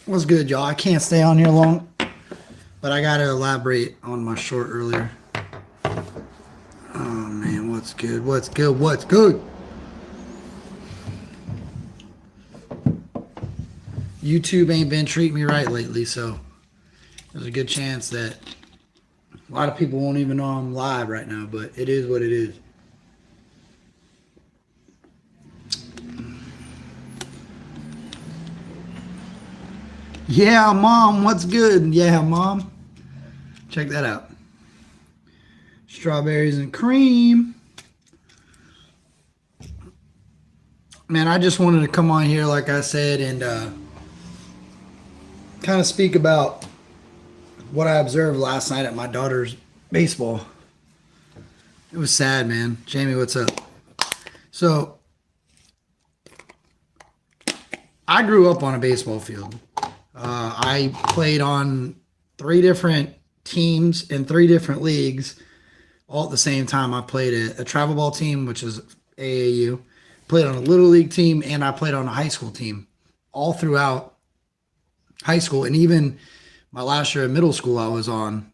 What's good, y'all? I can't stay on here long, but I got to elaborate on my short earlier. Oh, man, what's good? What's good? What's good? YouTube ain't been treating me right lately, so there's a good chance that a lot of people won't even know I'm live right now, but it is what it is. Yeah, Mom, what's good? Yeah, Mom. Check that out. Strawberries and cream. Man, I just wanted to come on here, like I said, and kind of speak about what I observed last night at my daughter's baseball. It was sad, man. Jamie, what's up? So, I grew up on a baseball field. I played on three different teams in three different leagues all at the same time. I played a travel ball team, which is AAU, played on a little league team, and I played on a high school team all throughout high school. And even my last year of middle school, I was on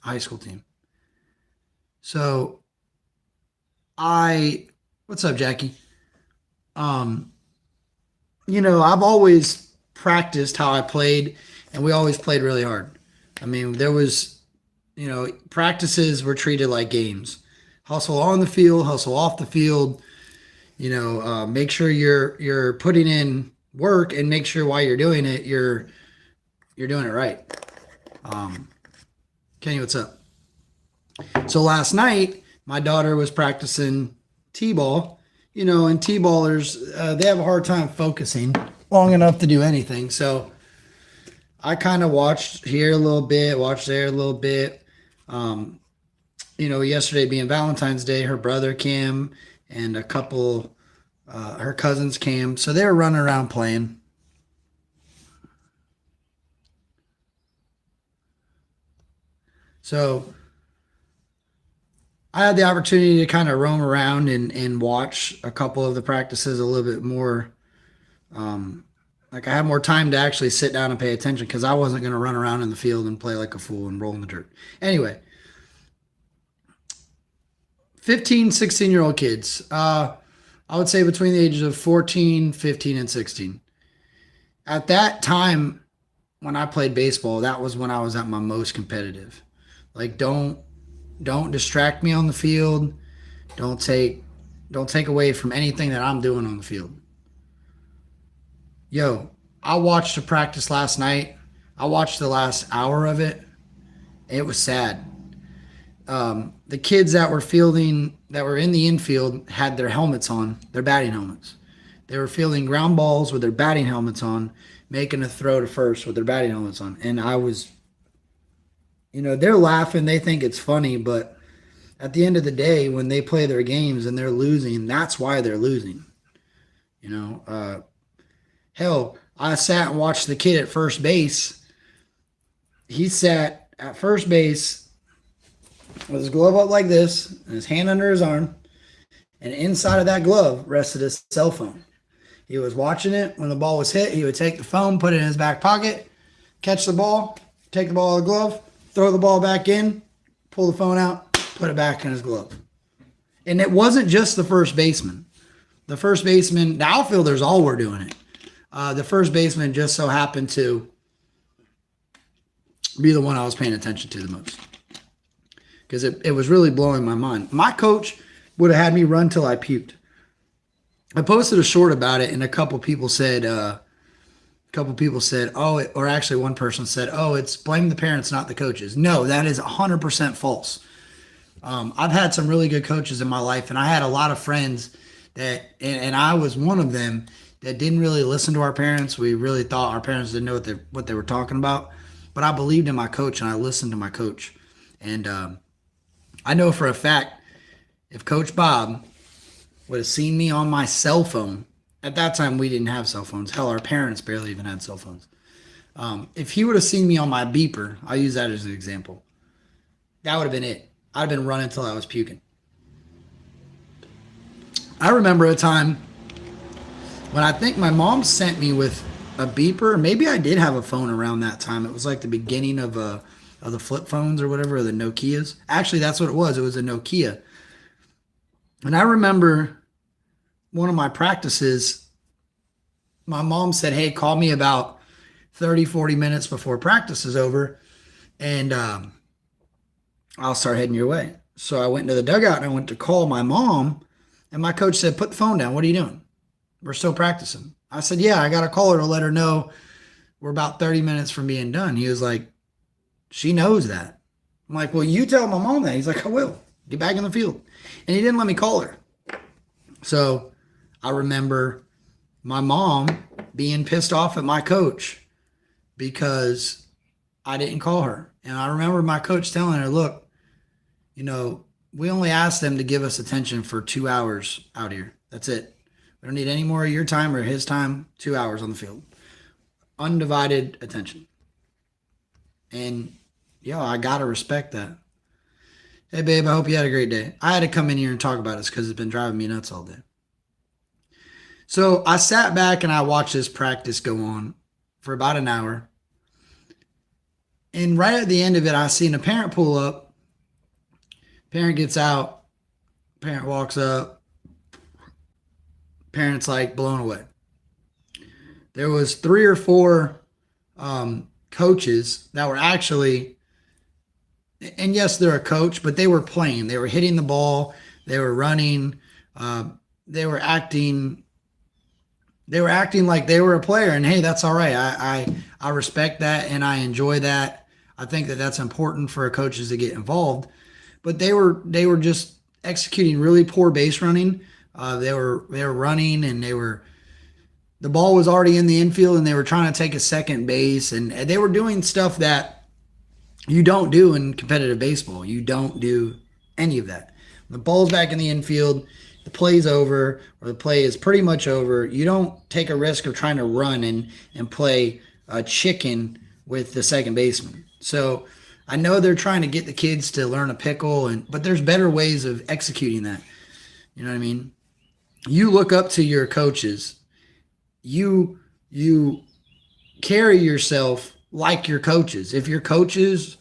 high school team. So what's up, Jackie? Um, I've always practiced how I played, and we always played really hard. I mean, there was, practices were treated like games. Hustle on the field, hustle off the field. Make sure you're putting in work, and make sure while you're doing it, you're doing it right. Kenny, what's up? So last night, my daughter was practicing t-ball. And t-ballers, they have a hard time focusing long enough to do anything. So I kind of watched here a little bit, watched there a little bit. Yesterday being Valentine's Day, her brother came and a couple, her cousins came. So they were running around playing. So I had the opportunity to kind of roam around and watch a couple of the practices a little bit more. Like I had more time to actually sit down and pay attention because I wasn't going to run around in the field and play like a fool and roll in the dirt. Anyway, 15, 16-year-old kids. I would say between the ages of 14, 15, and 16. At that time, when I played baseball, that was when I was at my most competitive. Like, don't distract me on the field. Don't take away from anything that I'm doing on the field. Yo, I watched the practice last night. I watched the last hour of it. It was sad. The kids that were in the infield had their helmets on, their batting helmets. They were fielding ground balls with their batting helmets on, making a throw to first with their batting helmets on. And I was, they're laughing. They think it's funny, but at the end of the day, when they play their games and they're losing, that's why they're losing. Hell, I sat and watched the kid at first base. He sat at first base with his glove up like this and his hand under his arm. And inside of that glove rested his cell phone. He was watching it. When the ball was hit, he would take the phone, put it in his back pocket, catch the ball, take the ball out of the glove, throw the ball back in, pull the phone out, put it back in his glove. And it wasn't just the first baseman. The first baseman, the outfielders all were doing it. The first baseman just so happened to be the one I was paying attention to the most. Because it was really blowing my mind. My coach would have had me run till I puked. I posted a short about it, and a couple people said, oh, or actually one person said, oh, it's blame the parents, not the coaches. No, that is 100% false. I've had some really good coaches in my life, and I had a lot of friends that, and I was one of them, that didn't really listen to our parents. We really thought our parents didn't know what they were talking about. But I believed in my coach, and I listened to my coach. And I know for a fact, if Coach Bob would have seen me on my cell phone, at that time we didn't have cell phones. Hell, our parents barely even had cell phones. If he would have seen me on my beeper, I'll use that as an example, that would have been it. I'd have been running until I was puking. I remember a time when I think my mom sent me with a beeper. Maybe I did have a phone around that time. It was like the beginning of the flip phones or whatever, or the Nokias. Actually, that's what it was. It was a Nokia. And I remember one of my practices, my mom said, hey, call me about 30, 40 minutes before practice is over, and I'll start heading your way. So I went into the dugout and I went to call my mom, and my coach said, put the phone down. What are you doing? We're still practicing. I said, yeah, I got to call her to let her know we're about 30 minutes from being done. He was like, she knows that. I'm like, well, you tell my mom that. He's like, I will. Get back in the field. And he didn't let me call her. So I remember my mom being pissed off at my coach because I didn't call her. And I remember my coach telling her, look, we only asked them to give us attention for 2 hours out here. That's it. We don't need any more of your time or his time. 2 hours on the field. Undivided attention. And, I got to respect that. Hey, babe, I hope you had a great day. I had to come in here and talk about this because it's been driving me nuts all day. So I sat back and I watched this practice go on for about an hour. And right at the end of it, I seen a parent pull up. Parent gets out. Parent walks up. Parent's like blown away. There was 3 or 4 coaches that were actually, and yes, they're a coach, but they were playing. They were hitting the ball. They were running. They were acting like they were a player. And hey, that's all right. I respect that and I enjoy that. I think that that's important for coaches to get involved. But they were just executing really poor base running. They were running, and the ball was already in the infield, and they were trying to take a second base, and they were doing stuff that you don't do in competitive baseball. You don't do any of that. When the ball's back in the infield, the play's over, or the play is pretty much over. You don't take a risk of trying to run and play chicken with the second baseman. So I know they're trying to get the kids to learn a pickle, but there's better ways of executing that. You know what I mean? You look up to your coaches. You carry yourself like your coaches. If your coaches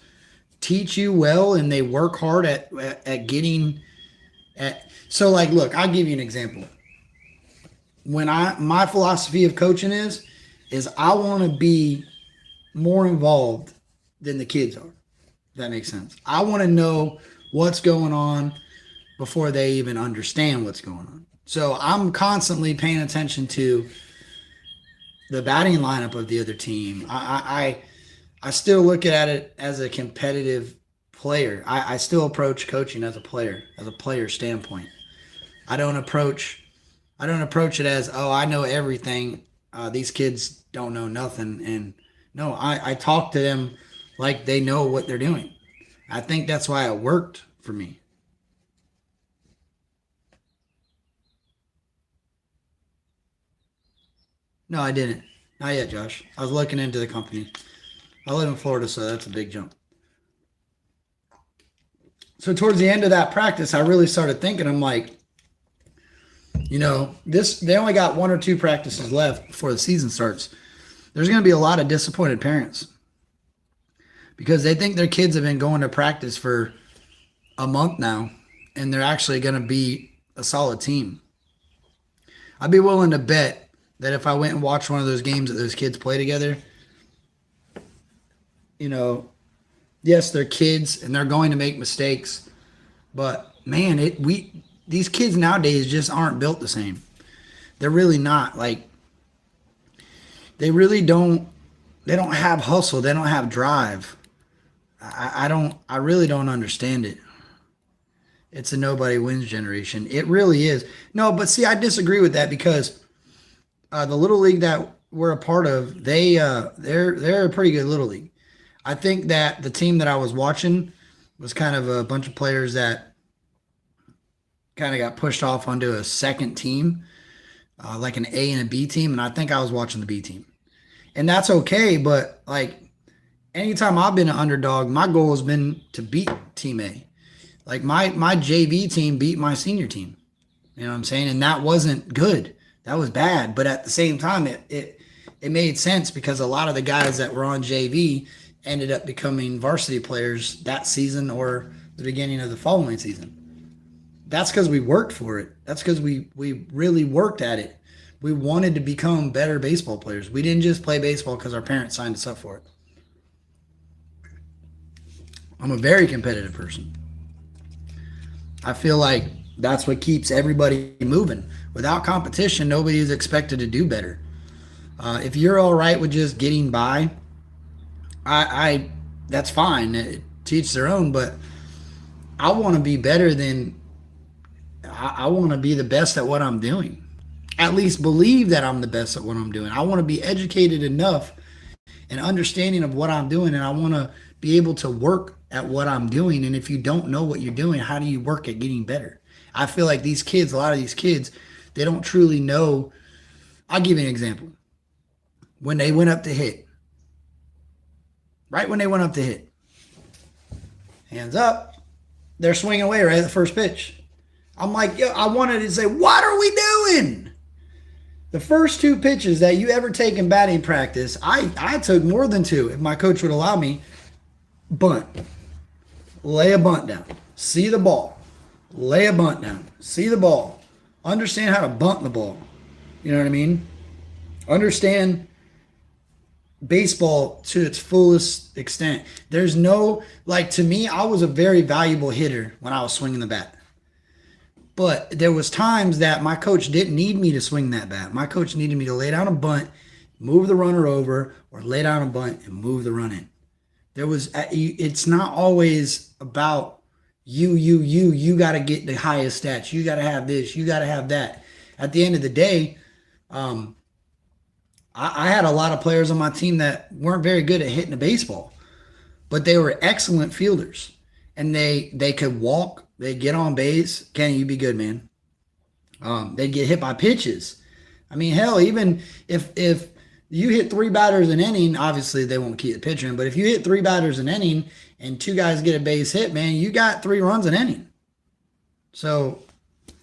teach you well and they work hard at getting at, so like, look, I'll give you an example. My philosophy of coaching is I want to be more involved than the kids are. If that makes sense. I want to know what's going on before they even understand what's going on. So I'm constantly paying attention to the batting lineup of the other team. I still look at it as a competitive player. I still approach coaching as a player standpoint. I don't approach it as, oh, I know everything. These kids don't know nothing. And no, I talk to them like they know what they're doing. I think that's why it worked for me. No, I didn't. Not yet, Josh. I was looking into the company. I live in Florida, so that's a big jump. So towards the end of that practice, I really started thinking, I'm like, they only got 1 or 2 practices left before the season starts. There's going to be a lot of disappointed parents because they think their kids have been going to practice for a month now, and they're actually going to be a solid team. I'd be willing to bet that if I went and watched one of those games that those kids play together, yes, they're kids and they're going to make mistakes, but man, these kids nowadays just aren't built the same. They're really not. Like, they really don't have hustle. They don't have drive. I really don't understand it. It's a nobody wins generation. It really is. No, but see, I disagree with that because the little league that we're a part of, they're a pretty good little league. I think that the team that I was watching was kind of a bunch of players that kind of got pushed off onto a second team, like an A and a B team, and I think I was watching the B team. And that's okay, but like anytime I've been an underdog, my goal has been to beat Team A. Like my JV team beat my senior team. You know what I'm saying? And that wasn't good. That was bad. But at the same time, it it made sense because a lot of the guys that were on JV ended up becoming varsity players that season or the beginning of the following season. That's because we worked for it. That's because we really worked at it. We wanted to become better baseball players. We didn't just play baseball because our parents signed us up for it. I'm a very competitive person. I feel like that's what keeps everybody moving. Without competition, nobody is expected to do better. If you're all right with just getting by, I that's fine. Teach their own, but I want to be better than I want to be the best at what I'm doing. At least believe that I'm the best at what I'm doing. I want to be educated enough and understanding of what I'm doing, and I want to be able to work at what I'm doing. And if you don't know what you're doing, how do you work at getting better? I feel like these kids, a lot of these kids, they don't truly know. I'll give you an example. When they went up to hit, right when they went up to hit, hands up, they're swinging away right at the first pitch. I'm like, yo, I wanted to say, what are we doing? The first 2 pitches that you ever take in batting practice, I took more than 2 if my coach would allow me. Bunt. Lay a bunt down. See the ball. Lay a bunt down. See the ball. Understand how to bunt the ball. You know what I mean? Understand baseball to its fullest extent. There's no, like, to me, I was a very valuable hitter when I was swinging the bat. But there was times that my coach didn't need me to swing that bat. My coach needed me to lay down a bunt, move the runner over, or lay down a bunt and move the run in. It's not always about you got to get the highest stats. You got to have this. You got to have that. At the end of the day, I had a lot of players on my team that weren't very good at hitting the baseball, but they were excellent fielders, and they could walk. They'd get on base. Kenny, you be good, man. They'd get hit by pitches. I mean, hell, even if you hit 3 batters an inning, obviously they won't keep the pitcher in, but if you hit 3 batters an inning and 2 guys get a base hit, man, you got 3 runs an inning. So,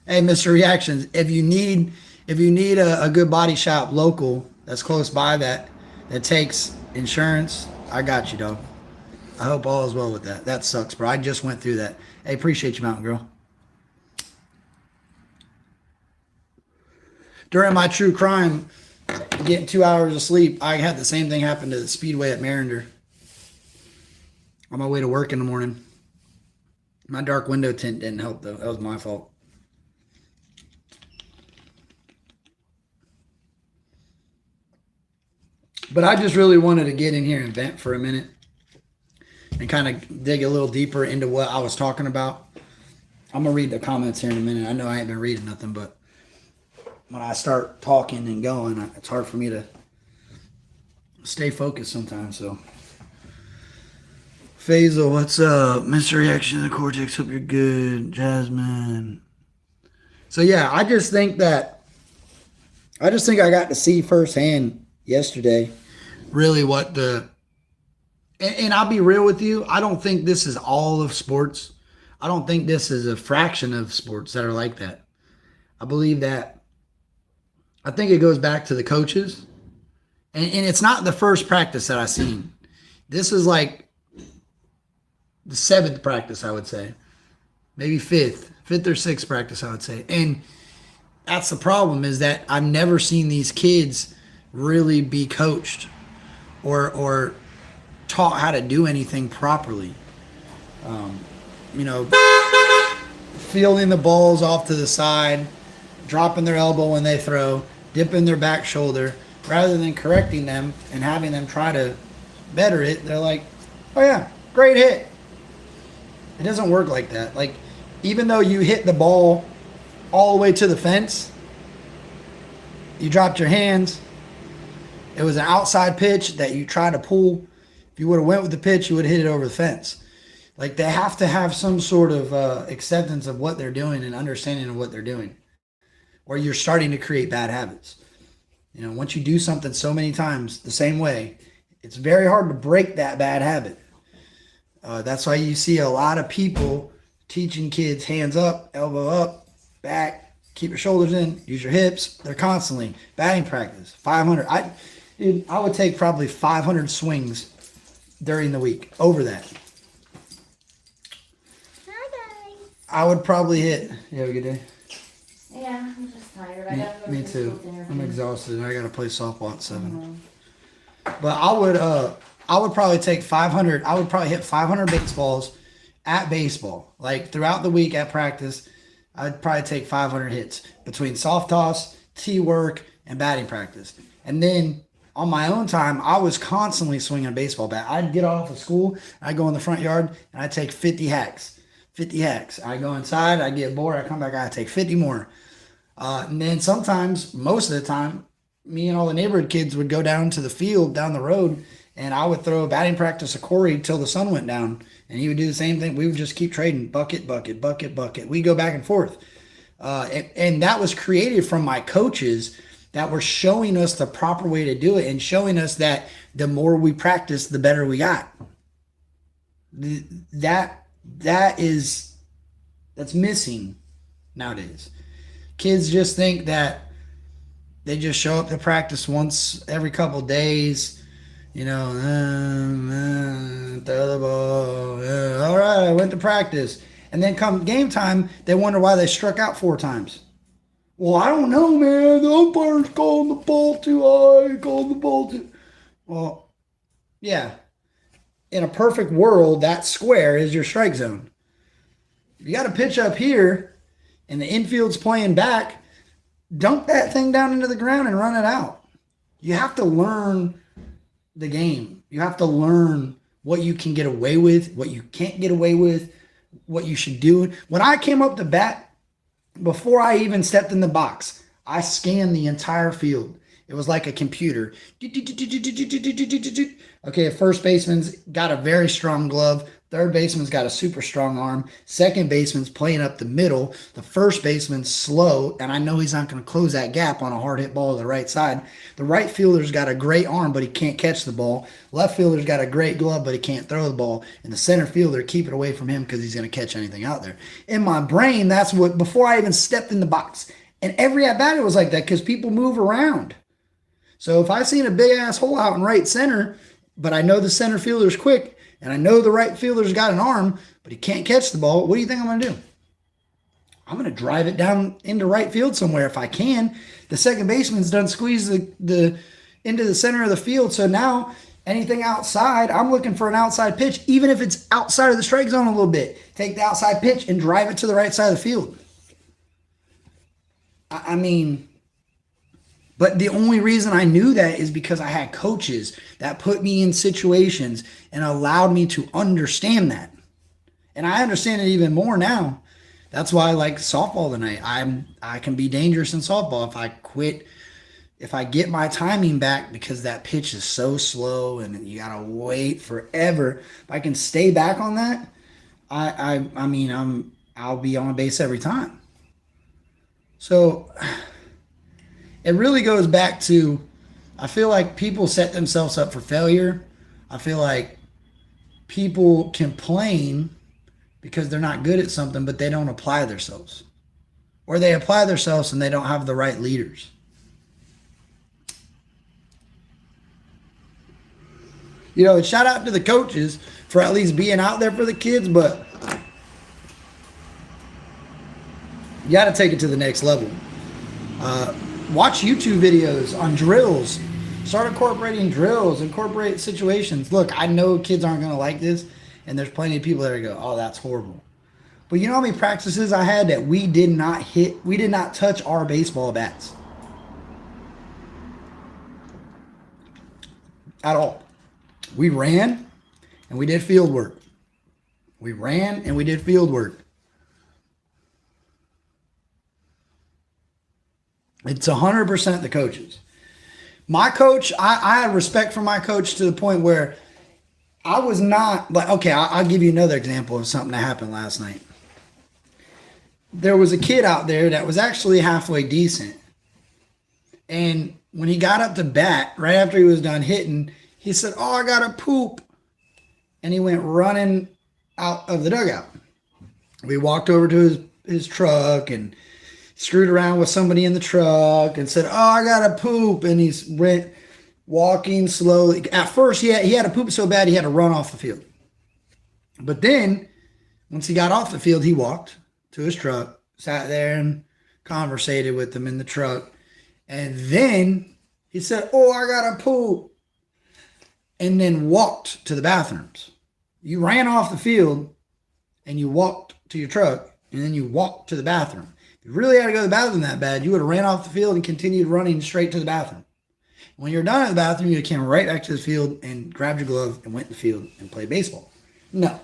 hey, Mr. Reactions, if you need a good body shop local that's close by that takes insurance, I got you, dog. I hope all is well with that. That sucks, bro. I just went through that. Hey, appreciate you, Mountain Girl. During my true crime, getting 2 hours of sleep, I had the same thing happen to the Speedway at Marinder. On my way to work in the morning. My dark window tint didn't help, though. That was my fault. But I just really wanted to get in here and vent for a minute and kind of dig a little deeper into what I was talking about. I'm going to read the comments here in a minute. I know I ain't been reading nothing, but when I start talking and going, it's hard for me to stay focused sometimes. So, Faisal, what's up? Mr. Reaction to the Cortex, hope you're good. Jasmine. So, yeah, I just think I got to see firsthand yesterday really what and I'll be real with you, I don't think this is all of sports. I don't think this is a fraction of sports that are like that. I think it goes back to the coaches. And it's not the first practice that I've seen. This is like the 7th practice, I would say. Maybe 5th or 6th practice, I would say. And that's the problem, is that I've never seen these kids really be coached or taught how to do anything properly. Fielding the balls off to the side, dropping their elbow when they throw, dipping their back shoulder, rather than correcting them and having them try to better it. They're like, oh yeah, great hit. It doesn't work like that. Like, even though you hit the ball all the way to the fence, you dropped your hands. It was an outside pitch that you tried to pull. If you would have went with the pitch, you would have hit it over the fence. Like, they have to have some sort of acceptance of what they're doing and understanding of what they're doing, or you're starting to create bad habits. Once you do something so many times the same way, it's very hard to break that bad habit. That's why you see a lot of people teaching kids hands up, elbow up, back, keep your shoulders in, use your hips. They're constantly batting practice, 500. Dude, I would take probably 500 swings during the week. Over that. Hi, guys. I would probably hit. You have a good day? Yeah, I'm just tired. I gotta go Me to too. physical therapy. I'm exhausted. I gotta play softball at 7. Mhm. But I would probably take 500. I would probably hit 500 baseballs at baseball. Like throughout the week at practice, I'd probably take 500 hits between soft toss, tee work, and batting practice. And then on my own time, I was constantly swinging a baseball bat. I'd get off of school, I'd go in the front yard, and I'd take 50 hacks. 50 hacks. I go inside, I get bored, I come back, I take 50 more. And then sometimes, most of the time, me and all the neighborhood kids would go down to the field down the road, and I would throw batting practice to Corey till the sun went down, and he would do the same thing. We would just keep trading bucket, bucket, bucket, bucket. We go back and forth, and that was created from my coaches that were showing us the proper way to do it and showing us that the more we practice, the better we got. That's missing nowadays. Kids just think that they just show up to practice once every couple of days, throw the ball. All right, I went to practice. And then come game time, they wonder why they struck out 4 times. Well, I don't know, man. The umpire's calling the ball too high, calling the ball too. Well, yeah. In a perfect world, that square is your strike zone. If you got a pitch up here and the infield's playing back, dunk that thing down into the ground and run it out. You have to learn the game. You have to learn what you can get away with, what you can't get away with, what you should do. When I came up to bat, before I even stepped in the box, I scanned the entire field. It was like a computer. Okay, first baseman's got a very strong glove. Third baseman's got a super strong arm. Second baseman's playing up the middle. The first baseman's slow, and I know he's not going to close that gap on a hard hit ball to the right side. The right fielder's got a great arm, but he can't catch the ball. Left fielder's got a great glove, but he can't throw the ball. And the center fielder, keep it away from him because he's going to catch anything out there. In my brain, that's what, before I even stepped in the box. And every at bat, it was like that because people move around. So if I seen a big ass hole out in right center, but I know the center fielder's quick, and I know the right fielder's got an arm, but he can't catch the ball, what do you think I'm going to do? I'm going to drive it down into right field somewhere if I can. The second baseman's done squeeze the into the center of the field, so now anything outside, I'm looking for an outside pitch, even if it's outside of the strike zone a little bit. Take the outside pitch and drive it to the right side of the field. I mean, but the only reason I knew that is because I had coaches that put me in situations and allowed me to understand that. And I understand it even more now. That's why I like softball tonight. I can be dangerous in softball if I quit, if I get my timing back because that pitch is so slow and you gotta wait forever. If I can stay back on that, I'll be on base every time. So it really goes back to, I feel like people set themselves up for failure. I feel like people complain because they're not good at something, but they don't apply themselves. Or they apply themselves and they don't have the right leaders. Shout out to the coaches for at least being out there for the kids, but you got to take it to the next level. Watch YouTube videos on drills. Start incorporating drills, incorporate situations. Look, I know kids aren't going to like this, and there's plenty of people that go, oh, that's horrible. But you know how many practices I had that we did not touch our baseball bats? At all. We ran, and we did field work. We ran, and we did field work. It's 100% the coaches. My coach, I had respect for my coach to the point where I was not, like, okay, I'll give you another example of something that happened last night. There was a kid out there that was actually halfway decent. And when he got up to bat, right after he was done hitting, he said, oh, I got to poop. And he went running out of the dugout. We walked over to his truck and screwed around with somebody in the truck and said, oh, I got to poop. And he went walking slowly. At first, he had to poop so bad he had to run off the field. But then, once he got off the field, he walked to his truck, sat there and conversated with them in the truck. And then he said, "Oh, I got to poop." And then walked to the bathrooms. You ran off the field and you walked to your truck and then you walked to the bathroom. If you really had to go to the bathroom that bad, you would have ran off the field and continued running straight to the bathroom. When you're done at the bathroom, you came right back to the field and grabbed your glove and went to the field and played baseball. No.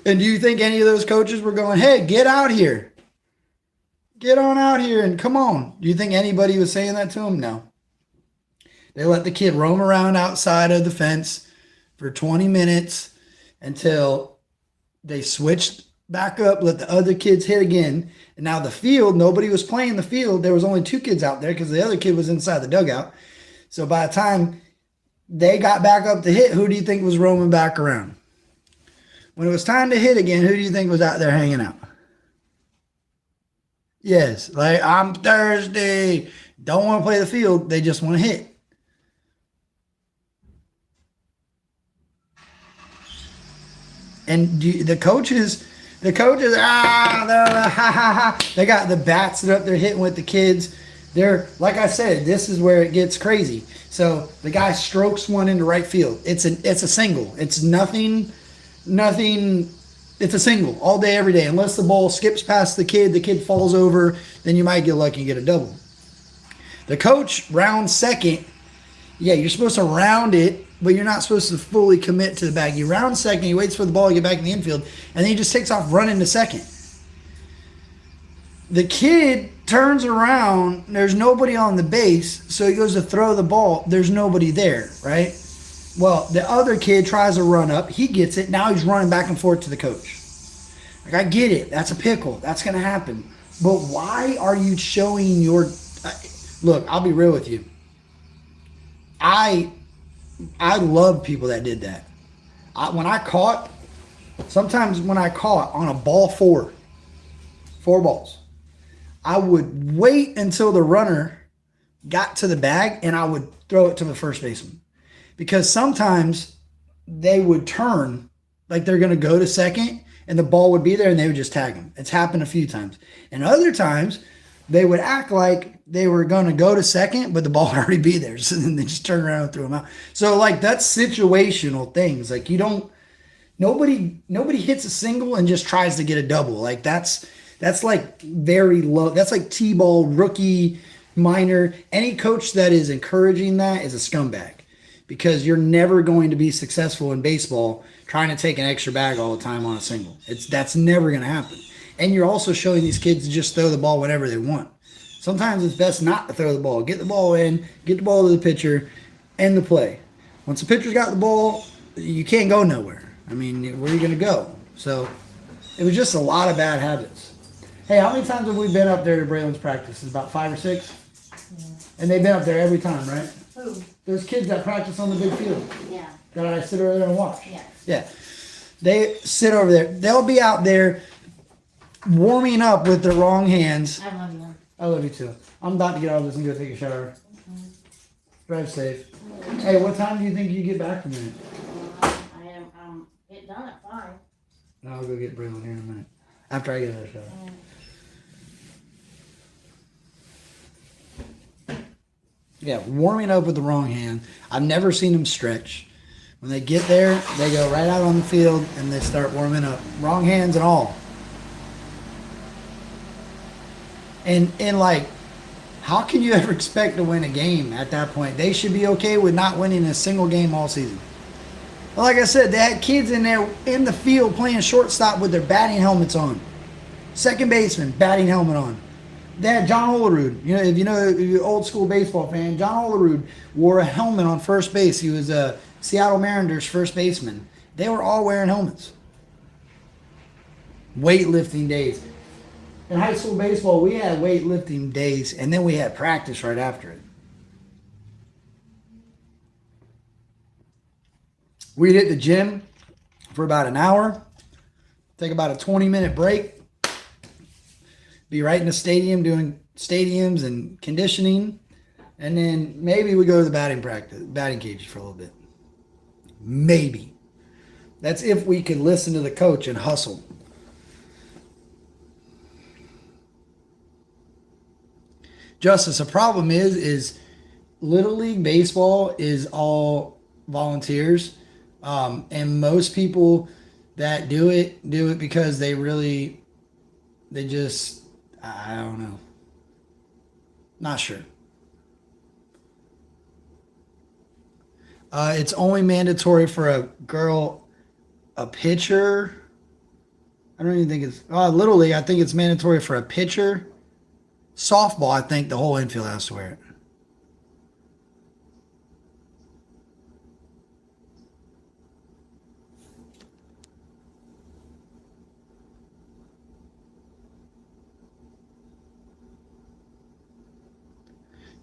And do you think any of those coaches were going, "Hey, get out here. Get on out here and come on"? Do you think anybody was saying that to him? No. They let the kid roam around outside of the fence for 20 minutes until they switched back up, let the other kids hit again. And now the field, nobody was playing the field. There was only 2 kids out there because the other kid was inside the dugout. So by the time they got back up to hit, who do you think was roaming back around? When it was time to hit again, who do you think was out there hanging out? Yes, like, "I'm thirsty." Don't want to play the field. They just want to hit. And the coaches, they got the bats that up there hitting with the kids. They're, like I said, this is where it gets crazy. So the guy strokes one into right field. It's a single. It's nothing. It's a single all day, every day. Unless the ball skips past the kid falls over, then you might get lucky and get a double. The coach rounds second. Yeah, you're supposed to round it, but you're not supposed to fully commit to the bag. You round second, he waits for the ball to get back in the infield, and then he just takes off running to second. The kid turns around, there's nobody on the base, so he goes to throw the ball. There's nobody there, right? Well, the other kid tries to run up. He gets it. Now he's running back and forth to the coach. Like, I get it. That's a pickle. That's going to happen. But why are you showing your... Look, I'll be real with you. I love people that did that. Sometimes when I caught on a ball 4 balls, I would wait until the runner got to the bag and I would throw it to the first baseman. Because sometimes they would turn like they're going to go to second and the ball would be there and they would just tag him. It's happened a few times. And other times they would act like they were going to go to second, but the ball would already be there. So then they just turn around and throw him out. So, like, that's situational things. Like, nobody hits a single and just tries to get a double. Like, that's like very low. That's like T-ball, rookie, minor. Any coach that is encouraging that is a scumbag, because you're never going to be successful in baseball trying to take an extra bag all the time on a single. That's never going to happen. And you're also showing these kids to just throw the ball whenever they want. Sometimes it's best not to throw the ball. Get the ball in, get the ball to the pitcher, end the play. Once the pitcher's got the ball, you can't go nowhere. I mean, where are you going to go? So it was just a lot of bad habits. Hey, how many times have we been up there to Braylon's practice? It's about 5 or 6? Yeah. And they've been up there every time, right? Who? There's kids that practice on the big field. Yeah. That I sit over there and watch. Yeah. Yeah. They sit over there. They'll be out there warming up with their wrong hands. I love you. I love you too. I'm about to get out of this and go take a shower. Drive safe. Hey, what time do you think you get back from there? I am get done at 5. I'll go get Braylon here in a minute. After I get out of the shower. Yeah, warming up with the wrong hand. I've never seen them stretch. When they get there, they go right out on the field and they start warming up. Wrong hands and all. And like, how can you ever expect to win a game at that point? They should be okay with not winning a single game all season. But like I said, they had kids in there in the field playing shortstop with their batting helmets on. Second baseman, batting helmet on. They had John Olerud. You know, if you're an old school baseball fan, John Olerud wore a helmet on first base. He was a Seattle Mariners first baseman. They were all wearing helmets. Weightlifting days. In high school baseball, we had weightlifting days, and then we had practice right after it. We'd hit the gym for about an hour, take about a 20-minute break, be right in the stadium doing stadiums and conditioning, And then maybe we go to the batting cage for a little bit. Maybe. That's if we could listen to the coach and hustle. Justice, the problem is Little League Baseball is all volunteers. And most people that do it because they just, I don't know. Not sure. It's only mandatory for a pitcher. I don't even think it's Little League. I think it's mandatory for a pitcher. Softball, I think the whole infield has to wear it.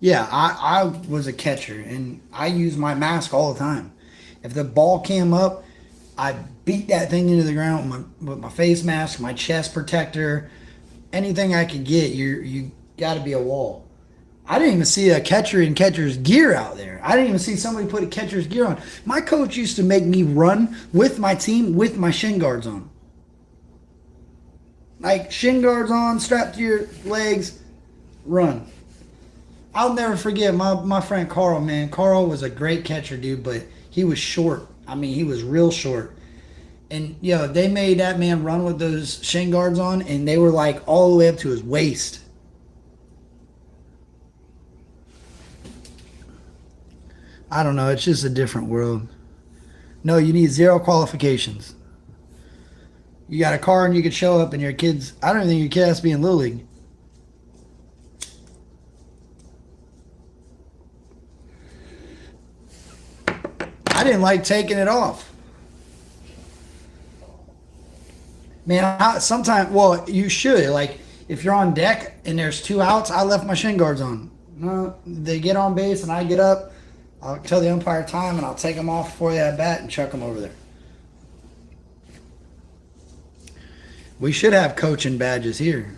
Yeah, I was a catcher and I used my mask all the time. If the ball came up, I beat that thing into the ground with my face mask, my chest protector, anything I could get. You got to be a wall. I didn't even see a catcher in catcher's gear out there. I didn't even see somebody put a catcher's gear on. My coach used to make me run with my team with my shin guards on. Like shin guards on, strapped to your legs, run. I'll never forget my friend Carl, man. Carl was a great catcher, dude, but he was short. I mean, he was real short. And, they made that man run with those shin guards on, and they were like all the way up to his waist. I don't know. It's just a different world. No, you need 0 qualifications. You got a car and you can show up, and your kids, I don't even think your kid has to be in Little League. I didn't like taking it off. Man, sometimes, well, you should. Like, if you're on deck and there's 2 outs, I left my shin guards on. No, they get on base and I get up. I'll tell the umpire time and I'll take them off before they at bat and chuck them over there. We should have coaching badges here.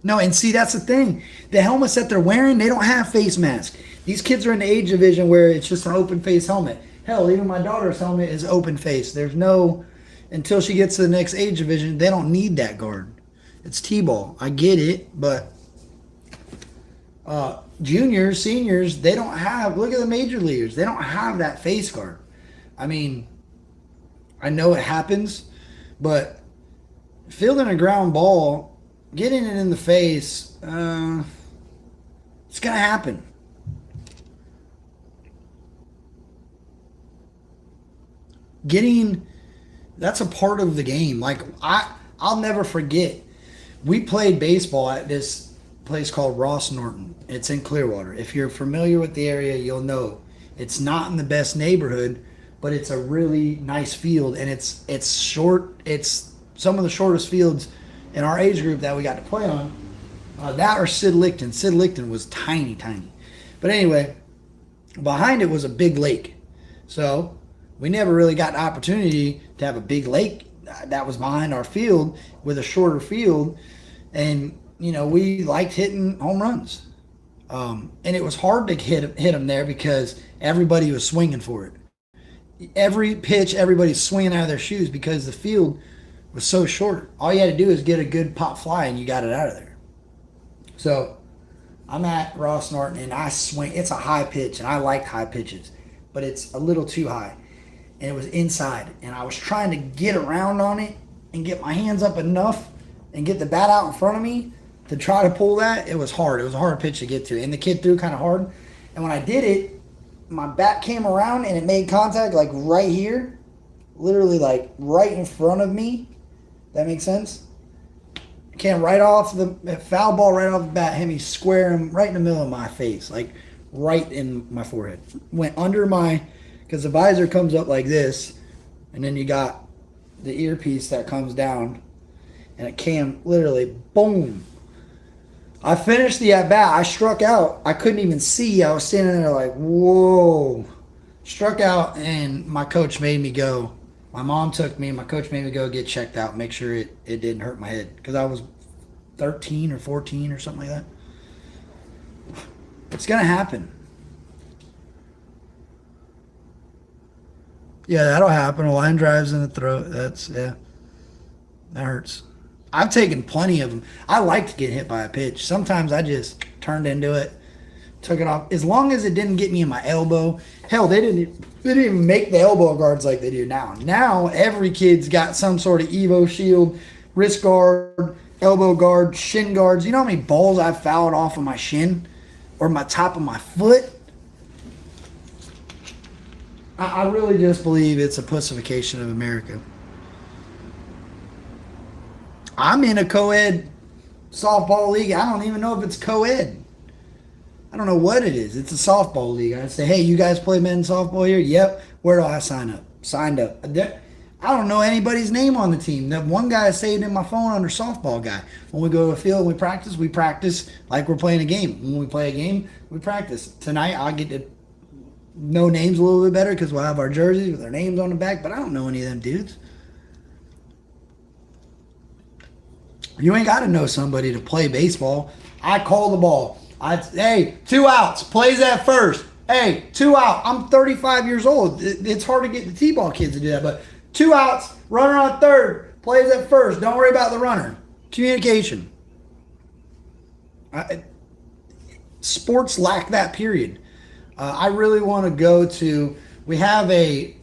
No, and see, that's the thing. The helmets that they're wearing, they don't have face masks. These kids are in the age division where it's just an open face helmet. Hell, even my daughter's helmet is open face. There's no, until she gets to the next age division, they don't need that guard. It's T-ball. I get it, but juniors, seniors, they don't have, look at the major leaguers. They don't have that face guard. I mean, I know it happens, but fielding a ground ball, getting it in the face, it's going to happen. That's a part of the game. Like, I'll never forget. We played baseball at this place called Ross Norton. It's in Clearwater. If you're familiar with the area, you'll know. It's not in the best neighborhood, but it's a really nice field, and it's short. It's some of the shortest fields in our age group that we got to play on. That or Sid Licton. Sid Licton was tiny, tiny. But anyway, behind it was a big lake. So we never really got the opportunity to have a big lake that was behind our field with a shorter field. And, we liked hitting home runs. And it was hard to hit them there because everybody was swinging for it. Every pitch, everybody's swinging out of their shoes because the field was so short. All you had to do is get a good pop fly and you got it out of there. So I'm at Ross Norton and I swing. It's a high pitch and I like high pitches, but it's a little too high. And it was inside. And I was trying to get around on it and get my hands up enough and get the bat out in front of me to try to pull that. It was hard. It was a hard pitch to get to. And the kid threw kind of hard. And when I did it, my bat came around and it made contact like right here. Literally like right in front of me. That makes sense? It came right off the foul ball right off the bat, hit me square right in the middle of my face. Like right in my forehead. Went under because the visor comes up like this, and then you got the earpiece that comes down, and it came literally, boom. I finished the at-bat. I struck out. I couldn't even see. I was standing there like, whoa. Struck out, and my coach made me go. My mom took me, and my coach made me go get checked out, make sure it didn't hurt my head, because I was 13 or 14 or something like that. It's going to happen. Yeah, that'll happen. A line drives in the throat. Yeah, that hurts. I've taken plenty of them. I like to get hit by a pitch. Sometimes I just turned into it, took it off. As long as it didn't get me in my elbow. Hell, they didn't even make the elbow guards like they do now. Now every kid's got some sort of Evo shield, wrist guard, elbow guard, shin guards. You know how many balls I've fouled off of my shin or my top of my foot? I really just believe it's a pussification of America. I'm in a co-ed softball league. I don't even know if it's co-ed. I don't know what it is. It's a softball league. I say, hey, you guys play men's softball here? Yep. Where do I sign up? Signed up. I don't know anybody's name on the team. That one guy is saved in my phone under softball guy. When we go to the field and we practice like we're playing a game. When we play a game, we practice. Tonight, I'll get to know names a little bit better because we'll have our jerseys with our names on the back, but I don't know any of them dudes. You ain't got to know somebody to play baseball. I call the ball. Hey, 2 outs. Plays at first. Hey, 2 out. I'm 35 years old. It's hard to get the T-ball kids to do that, but 2 outs, runner on third, plays at first. Don't worry about the runner. Communication. Sports lack that, period. I really want to go to, we have a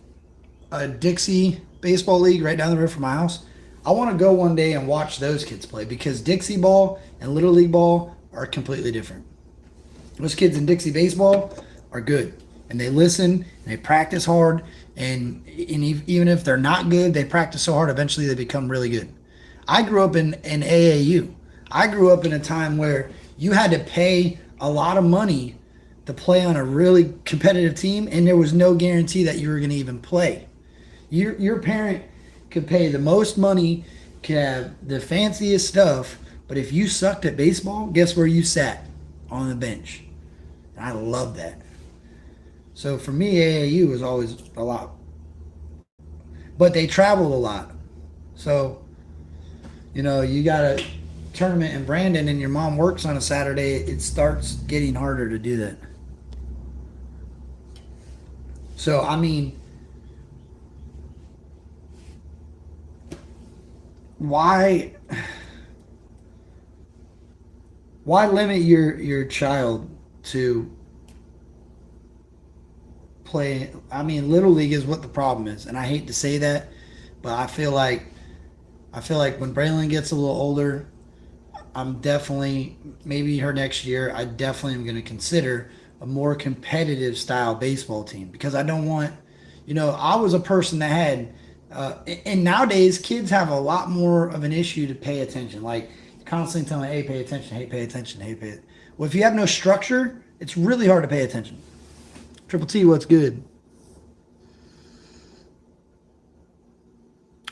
Dixie baseball league right down the road from my house. I want to go one day and watch those kids play because Dixie ball and Little League ball are completely different. Those kids in Dixie baseball are good, and they listen, and they practice hard, and even if they're not good, they practice so hard, eventually they become really good. I grew up in AAU. I grew up in a time where you had to pay a lot of money to play on a really competitive team, and there was no guarantee that you were going to even play. Your parent could pay the most money, could have the fanciest stuff, but if you sucked at baseball, guess where you sat? On the bench. And I love that. So for me, AAU was always a lot. But they traveled a lot. So, you got a tournament in Brandon and your mom works on a Saturday, it starts getting harder to do that. So, why limit your child to play? Little league is what the problem is, and I hate to say that, but I feel like when Braylon gets a little older, I'm definitely, maybe her next year, I definitely am going to consider a more competitive style baseball team because I don't want, I was a person that had, and nowadays kids have a lot more of an issue to pay attention. Like constantly telling, hey, pay attention, hey, pay attention, hey, pay attention. Well, if you have no structure, it's really hard to pay attention. Triple T, what's good?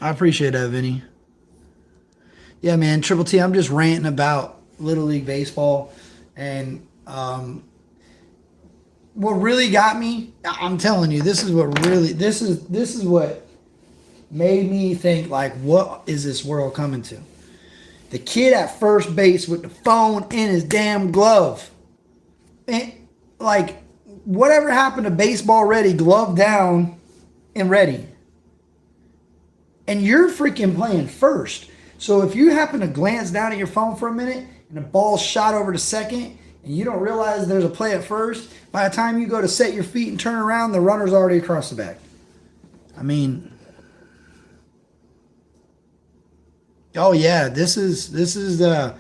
I appreciate that, Vinny. Yeah, man, Triple T, I'm just ranting about Little League Baseball. And what really got me, I'm telling you, this is what made me think, like, what is this world coming to? The kid at first base with the phone in his damn glove. And, like, whatever happened to baseball ready, glove down and ready? And you're freaking playing first. So if you happen to glance down at your phone for a minute and the ball's shot over to second and you don't realize there's a play at first, by the time you go to set your feet and turn around, the runner's already across the back. Oh yeah, this is the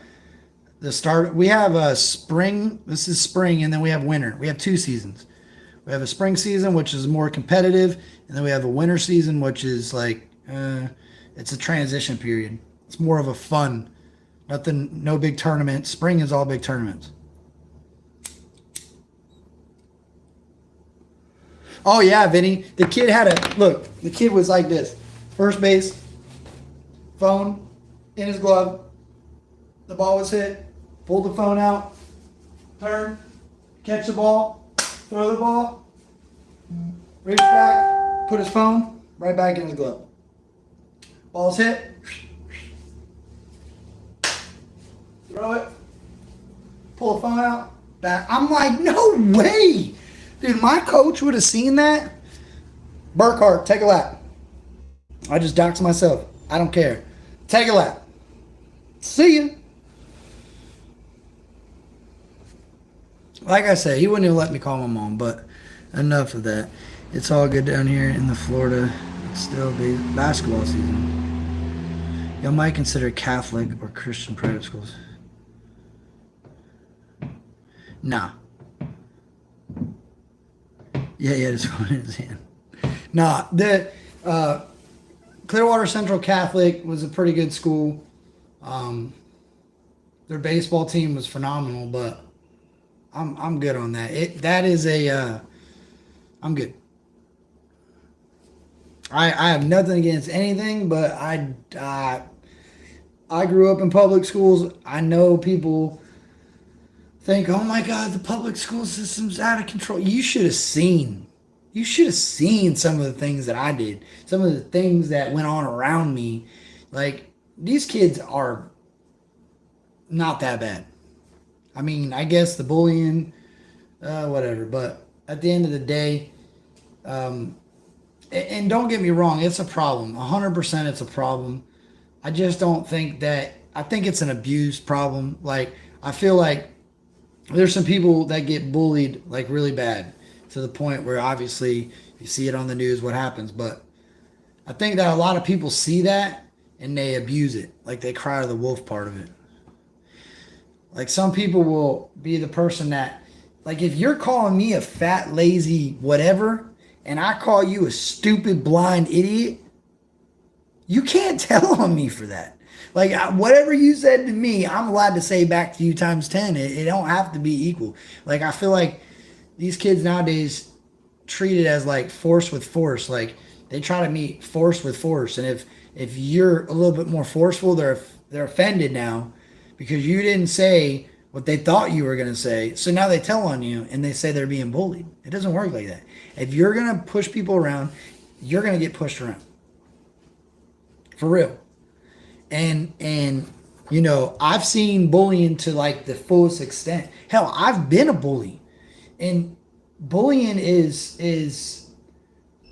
start. We have spring. This is spring, and then we have winter. We have 2 seasons. We have a spring season, which is more competitive, and then we have a winter season, which is like it's a transition period. It's more of a fun, no big tournament. Spring is all big tournaments. Oh yeah, Vinny. The kid was like this. First base, phone in his glove. The ball was hit. Pulled the phone out. Turn. Catch the ball. Throw the ball. Reach back. Put his phone right back in his glove. Ball's hit. throw it, pull the phone out, back. I'm like, no way. Dude, my coach would have seen that. Burkhart, take a lap. I just doxed myself. I don't care. Take a lap. See you. Like I said, he wouldn't even let me call my mom, but enough of that. It's all good down here in the Florida. It's still basketball season. Y'all might consider Catholic or Christian private schools. Nah. Yeah, his phone in his hand. Nah, the Clearwater Central Catholic was a pretty good school. Their baseball team was phenomenal, but I'm good on that. That is a I'm good. I have nothing against anything, but I grew up in public schools. I know people think, oh my God, the public school system's out of control. You should have seen some of the things that I did, some of the things that went on around me. Like, these kids are not that bad. I mean, I guess the bullying, whatever. But at the end of the day, and don't get me wrong, it's a problem. 100% it's a problem. I just don't think that, I think it's an abuse problem. Like, I feel like there's some people that get bullied like really bad to the point where obviously you see it on the news what happens. But I think that a lot of people see that and they abuse it. Like, they cry to the wolf part of it. Like, some people will be the person that, like, if you're calling me a fat, lazy, whatever, and I call you a stupid, blind idiot, you can't tell on me for that. Like, whatever you said to me, I'm allowed to say back to you times 10. It don't have to be equal. Like, I feel like these kids nowadays treat it as like force with force. Like, they try to meet force with force. And if you're a little bit more forceful, they're offended now because you didn't say what they thought you were going to say. So now they tell on you and they say they're being bullied. It doesn't work like that. If you're going to push people around, you're going to get pushed around. For real. And you know, I've seen bullying to like the fullest extent. Hell, I've been a bully. And bullying is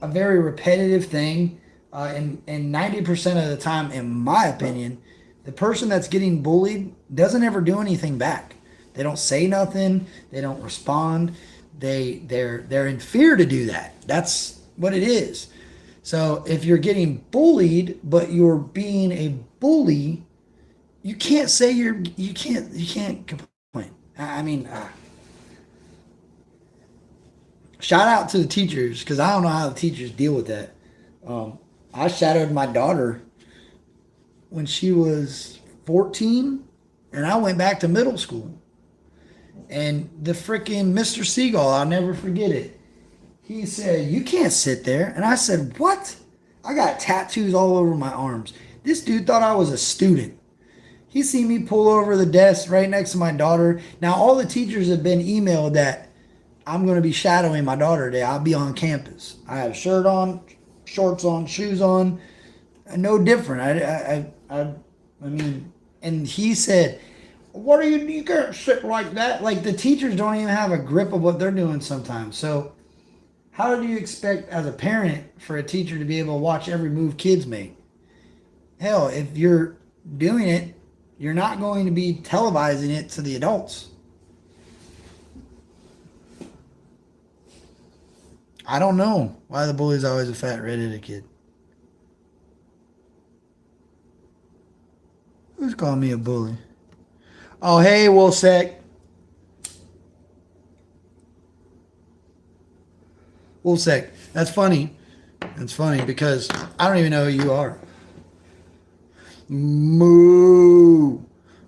a very repetitive thing. And 90% of the time, in my opinion, the person that's getting bullied doesn't ever do anything back. They don't say nothing. They don't respond. They're in fear to do that. That's what it is. So if you're getting bullied, but you're being a bully, you can't say you can't complain. I mean, shout out to the teachers, because I don't know how the teachers deal with that. I shadowed my daughter when she was 14, and I went back to middle school. And the freaking Mr. Seagull, I'll never forget it. He said, "You can't sit there." And I said, "What?" I got tattoos all over my arms. This dude thought I was a student. He seen me pull over the desk right next to my daughter. Now, all the teachers have been emailed that I'm going to be shadowing my daughter today. I'll be on campus. I have a shirt on, shorts on, shoes on. No different. I mean, and he said, "What are you can't sit like that." Like, the teachers don't even have a grip of what they're doing sometimes. So how do you expect as a parent for a teacher to be able to watch every move kids make? Hell, if you're doing it, you're not going to be televising it to the adults. I don't know why the bully's always a fat redheaded kid. Who's calling me a bully? Oh, hey, Wolfsec. Wolfsec. That's funny. That's funny because I don't even know who you are. Moo.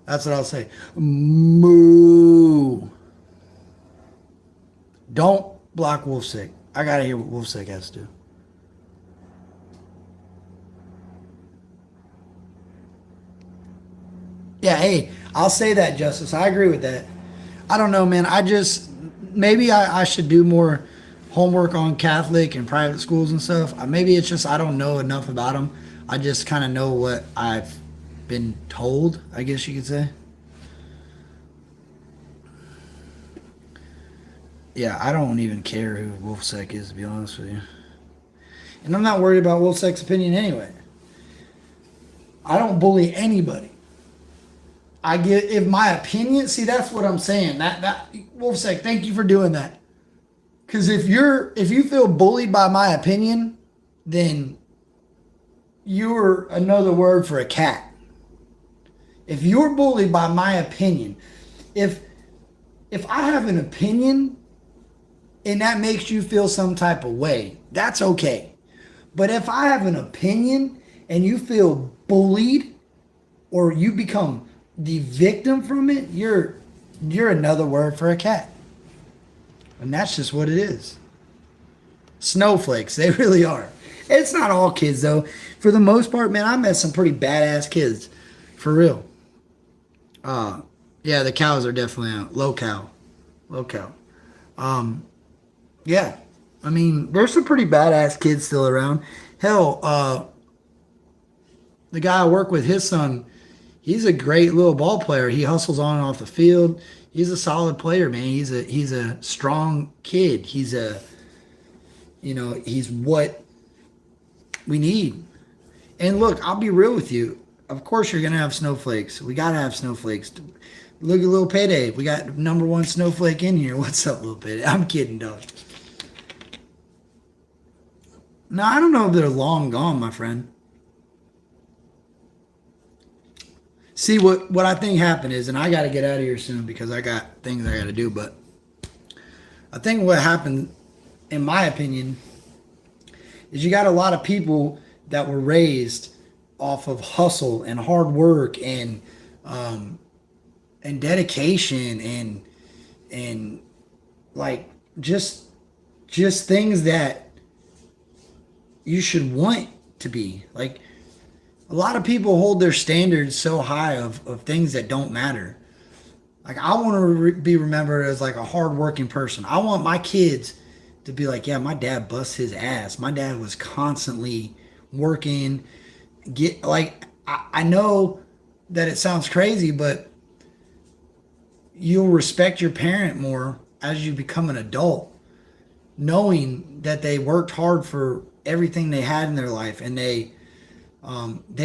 That's what I'll say. Moo. Don't block Wolfsec. I gotta hear what Wolfsec has to do. Yeah, hey, I'll say that, Justice. I agree with that. I don't know, man. Maybe I should do more homework on Catholic and private schools and stuff. Maybe it's just I don't know enough about them. I just kind of know what I've been told, I guess you could say. Yeah, I don't even care who Wolfsack is, to be honest with you. And I'm not worried about Wolfsack's opinion anyway. I don't bully anybody. I get if my opinion. See, that's what I'm saying. That Wolfsack, thank you for doing that. Because if you feel bullied by my opinion, then you're another word for a cat. If you're bullied by my opinion, if I have an opinion and that makes you feel some type of way, that's okay. But if I have an opinion and you feel bullied or you become the victim from it, you're another word for a cat. And that's just what it is. Snowflakes, they really are. It's not all kids though. For the most part, man, I met some pretty badass kids. For real. Yeah, the cows are definitely out. Low cow. Yeah. I mean, there's some pretty badass kids still around. Hell, the guy I work with, his son, he's a great little ball player. He hustles on and off the field. He's a solid player, man. He's a strong kid. He's what we need. And look, I'll be real with you. Of course you're gonna have snowflakes. We gotta have snowflakes. Look at Little Payday. We got number one snowflake in here. What's up, Little Payday? I'm kidding, dog. No, I don't know if they're long gone, my friend. See, what I think happened is, and I got to get out of here soon because I got things I got to do, but I think what happened, in my opinion, is you got a lot of people that were raised off of hustle and hard work and dedication and like just things that you should want to be. Like, a lot of people hold their standards so high of things that don't matter. Like, I want to be remembered as like a hardworking person. I want my kids to be like, yeah, my dad busts his ass. My dad was constantly working. I know that it sounds crazy, but you'll respect your parent more as you become an adult, knowing that they worked hard for everything they had in their life and they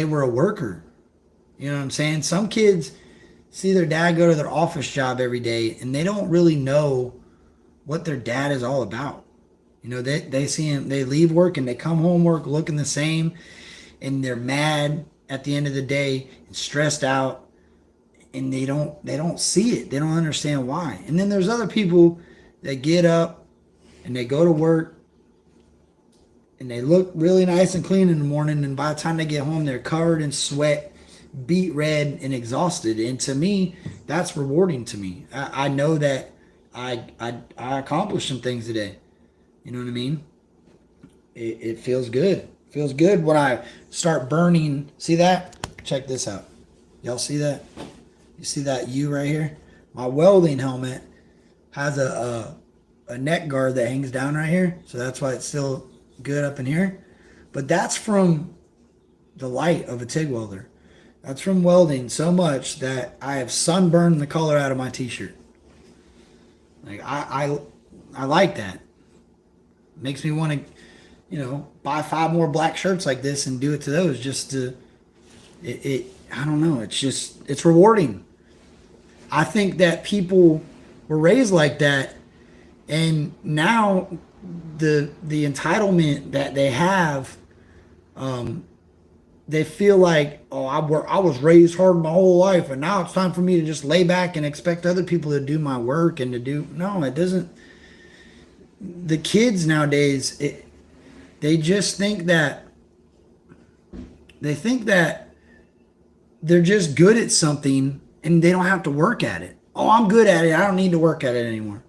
were a worker. You know what I'm saying? Some kids see their dad go to their office job every day and they don't really know what their dad is all about. You know, they see him, they leave work and they come home work looking the same and they're mad at the end of the day and stressed out and they don't see it. They don't understand why. And then there's other people that get up and they go to work and they look really nice and clean in the morning, and by the time they get home, they're covered in sweat, beat red, and exhausted. And to me, that's rewarding to me. I know that I accomplished some things today. You know what I mean? It feels good. It feels good when I start burning. See that? Check this out. Y'all see that? You see that U right here? My welding helmet has a neck guard that hangs down right here, so that's why it's still good up in here. But that's from the light of a TIG welder. That's from welding so much that I have sunburned the color out of my t-shirt. Like I like that. Makes me want to, buy 5 more black shirts like this and do it to those just to I don't know, it's rewarding. I think that people were raised like that and now the entitlement that they have, they feel like, oh, I was raised hard my whole life, and now it's time for me to just lay back and expect other people to do my work and to do. No, it doesn't. The kids nowadays, they just think that they're just good at something and they don't have to work at it. Oh, I'm good at it. I don't need to work at it anymore.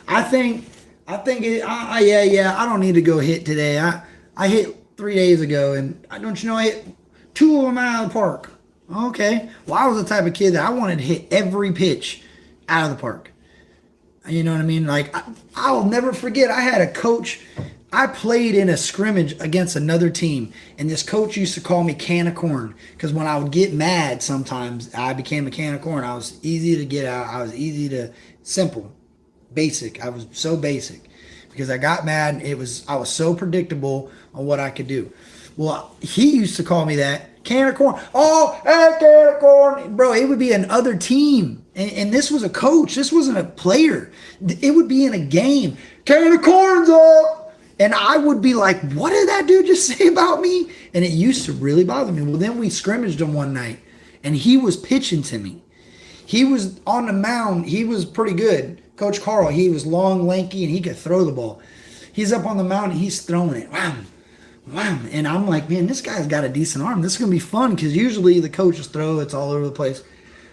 I think I don't need to go hit today. I hit 3 days ago, and don't you know I hit 2 of them out of the park. Okay. Well, I was the type of kid that I wanted to hit every pitch out of the park. You know what I mean? Like, I'll never forget, I had a coach. I played in a scrimmage against another team, and this coach used to call me can of corn because when I would get mad sometimes, I became a can of corn. I was easy to get out. I was simple. basic. I was so basic because I got mad. I was so predictable on what I could do. Well, he used to call me that can of corn. Oh, hey, can of corn, bro. It would be another team, and this was a coach. This wasn't a player. It would be in a game. Can of corn's up, and I would be like, "What did that dude just say about me?" And it used to really bother me. Well, then we scrimmaged him one night, and he was pitching to me. He was on the mound. He was pretty good. Coach Carl, he was long, lanky, and he could throw the ball. He's up on the mound, and he's throwing it. Wow. Wow. And I'm like, man, this guy's got a decent arm. This is going to be fun because usually the coaches throw, it's all over the place.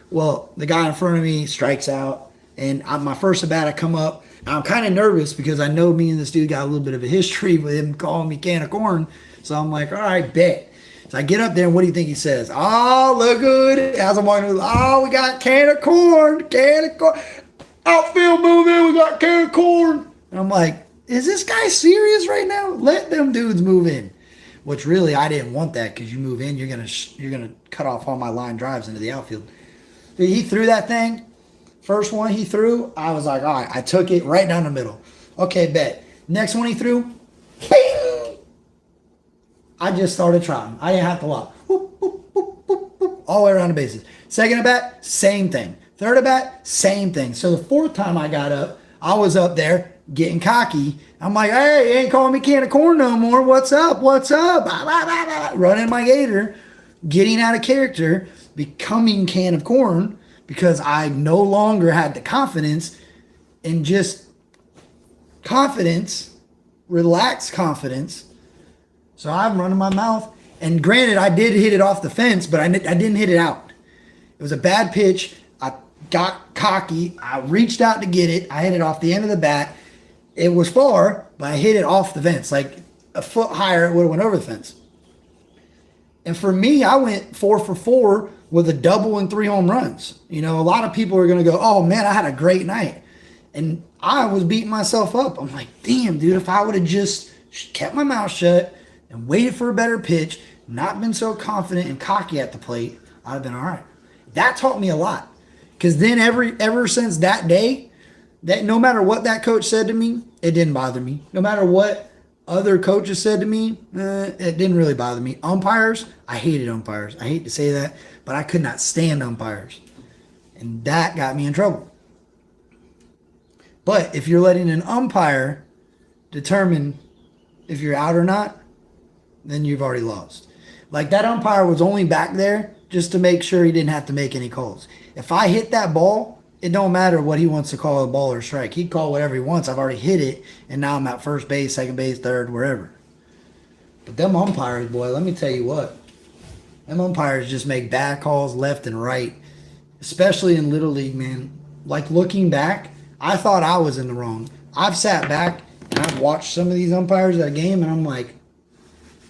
Well, the guy in front of me strikes out, and my first at bat, I come up. I'm kind of nervous because I know me and this dude got a little bit of a history with him calling me can of corn. So I'm like, all right, bet. So I get up there, and what do you think he says? Oh, look good. As I'm walking, oh, we got can of corn. Outfield move in, we got can of corn. And I'm like, is this guy serious right now? Let them dudes move in. Which really, I didn't want that because you move in, you're gonna cut off all my line drives into the outfield. He threw that thing. First one he threw, I was like, all right, I took it right down the middle. Okay, bet. Next one he threw, bing! I just started trotting. I didn't have to lock. Whoop, whoop, whoop, whoop, whoop, all the way around the bases. Second at bat, same thing. Third at bat, same thing. So the fourth time I got up, I was up there getting cocky. I'm like, hey, you ain't calling me can of corn no more. What's up? What's up? Blah, blah, blah, blah. Running my gator, getting out of character, becoming can of corn because I no longer had the confidence and just confidence, relaxed confidence. So I'm running my mouth. And granted, I did hit it off the fence, but I didn't hit it out. It was a bad pitch. I got cocky. I reached out to get it. I hit it off the end of the bat. It was far, but I hit it off the fence. Like a foot higher, it would have went over the fence. And for me, I went 4 for 4 with a double and 3 home runs. You know, a lot of people are going to go, oh, man, I had a great night. And I was beating myself up. I'm like, damn, dude, if I would have just kept my mouth shut and waited for a better pitch, not been so confident and cocky at the plate, I'd have been all right. That taught me a lot. Because then ever since that day, that no matter what that coach said to me, it didn't bother me. No matter what other coaches said to me, it didn't really bother me. Umpires, I hated umpires. I hate to say that, but I could not stand umpires. And that got me in trouble. But if you're letting an umpire determine if you're out or not, then you've already lost. Like that umpire was only back there just to make sure he didn't have to make any calls. If I hit that ball, it don't matter what he wants to call a ball or strike. He'd call whatever he wants. I've already hit it, and now I'm at first base, second base, third, wherever. But them umpires, boy, let me tell you what. Them umpires just make bad calls left and right, especially in Little League, man. Like looking back, I thought I was in the wrong. I've sat back, and I've watched some of these umpires at a game, and I'm like,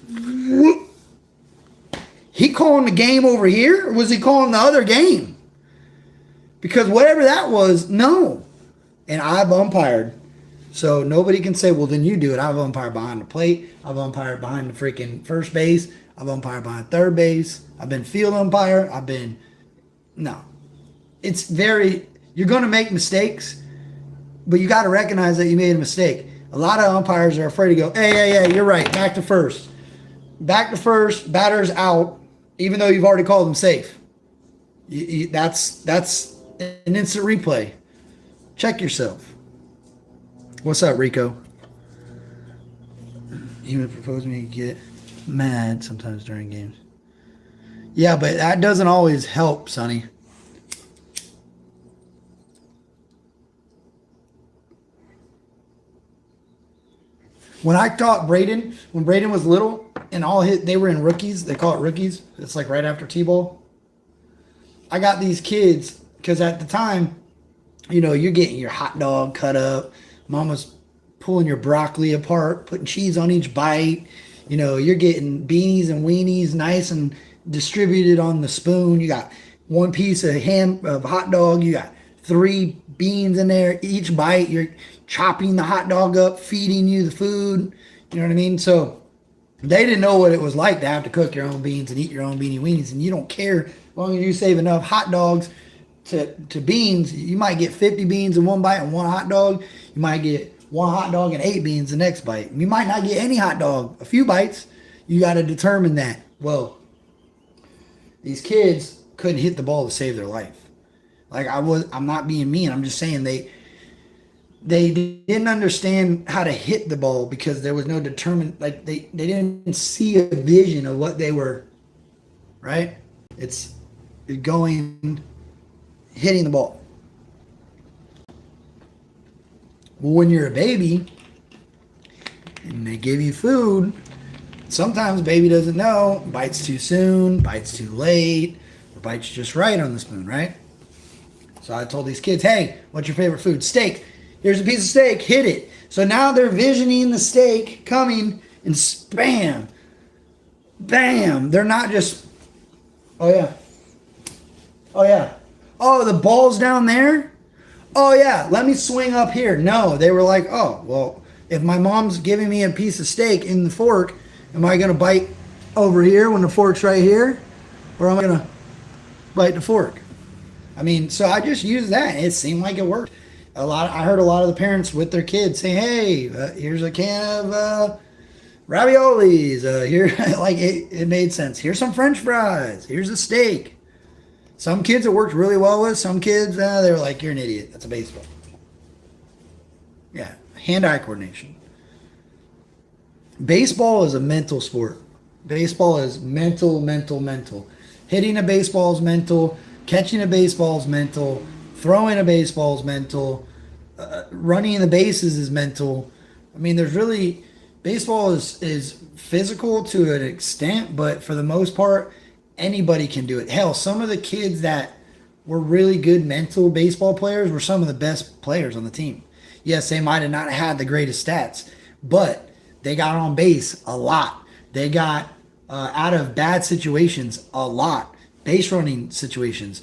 whoop. He calling the game over here, or was he calling the other game? Because whatever that was, no. And I've umpired. So nobody can say, well, then you do it. I've umpired behind the plate. I've umpired behind the freaking first base. I've umpired behind third base. I've been field umpire. No. It's you're going to make mistakes, but you got to recognize that you made a mistake. A lot of umpires are afraid to go, hey, you're right. Back to first. Back to first, batter's out, even though you've already called them safe. That's an instant replay. Check yourself. What's up, Rico? He would propose me to get mad sometimes during games. Yeah, but that doesn't always help, Sonny. When I taught Braden, when Braden was little, and they were in rookies, they call it rookies. It's like right after T-ball. I got these kids, because at the time, you know, you're getting your hot dog cut up. Mama's pulling your broccoli apart, putting cheese on each bite. You know, you're getting beanies and weenies nice and distributed on the spoon. You got one piece of hot dog. You got 3 beans in there. Each bite, you're chopping the hot dog up, feeding you the food. You know what I mean? So they didn't know what it was like to have to cook your own beans and eat your own beanie weenies. And you don't care as long as you save enough hot dogs to beans, you might get 50 beans in one bite and one hot dog. You might get one hot dog and 8 beans the next bite. You might not get any hot dog, a few bites. You got to determine that. Well, these kids couldn't hit the ball to save their life. Like I'm not being mean. I'm just saying they didn't understand how to hit the ball because there was no determined, like they didn't see a vision of what they were, right? It's going, hitting the ball. Well, when you're a baby and they give you food, sometimes baby doesn't know, bites too soon, bites too late, or bites just right on the spoon, right? So I told these kids, hey, what's your favorite food? Steak. Here's a piece of steak, hit it. So now they're visioning the steak coming and spam, bam. They're not just, oh yeah, oh yeah. Oh, the ball's down there? Oh yeah, let me swing up here. No, they were like, oh, well, if my mom's giving me a piece of steak in the fork, am I going to bite over here when the fork's right here? Or am I going to bite the fork? I mean, so I just used that. It seemed like it worked. I heard a lot of the parents with their kids saying, hey, here's a can of raviolis. Here, like it made sense. Here's some French fries. Here's a steak. Some kids it worked really well with. Some kids, they were like, you're an idiot. That's a baseball. Yeah, hand-eye coordination. Baseball is a mental sport. Baseball is mental. Hitting a baseball is mental. Catching a baseball is mental. Throwing a baseball is mental. Running the bases is mental. I mean, baseball is physical to an extent, but for the most part, anybody can do it. Hell, some of the kids that were really good mental baseball players were some of the best players on the team. Yes, they might have not had the greatest stats, but they got on base a lot. They got out of bad situations a lot. Base running situations.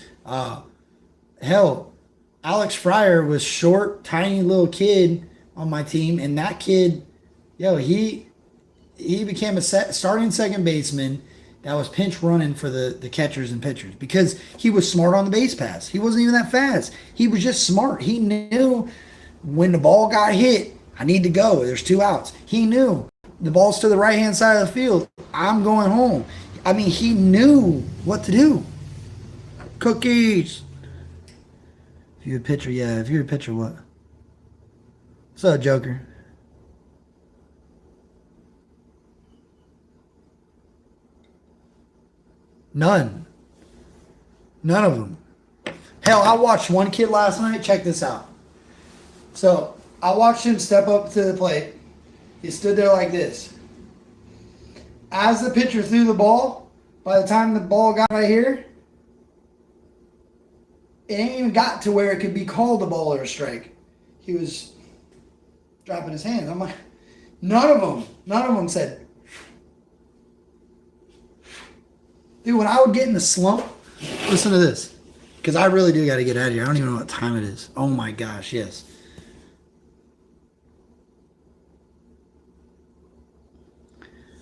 Hell, Alex Fryer was short, tiny little kid on my team, and that kid, he became a starting second baseman that was pinch running for the catchers and pitchers because he was smart on the base pass. He wasn't even that fast. He was just smart. He knew when the ball got hit, I need to go. There's 2 outs. He knew the ball's to the right-hand side of the field. I'm going home. I mean, he knew what to do. Cookies. If you're a pitcher, yeah. If you're a pitcher, what? What's up, Joker? None of them. Hell, I watched one kid last night. Check this out. So, I watched him step up to the plate. He stood there like this. As the pitcher threw the ball, by the time the ball got right here, it ain't even got to where it could be called a ball or a strike. He was dropping his hands. I'm like, none of them said. Dude, when I would get in the slump, listen to this. Because I really do got to get out of here. I don't even know what time it is. Oh my gosh, yes.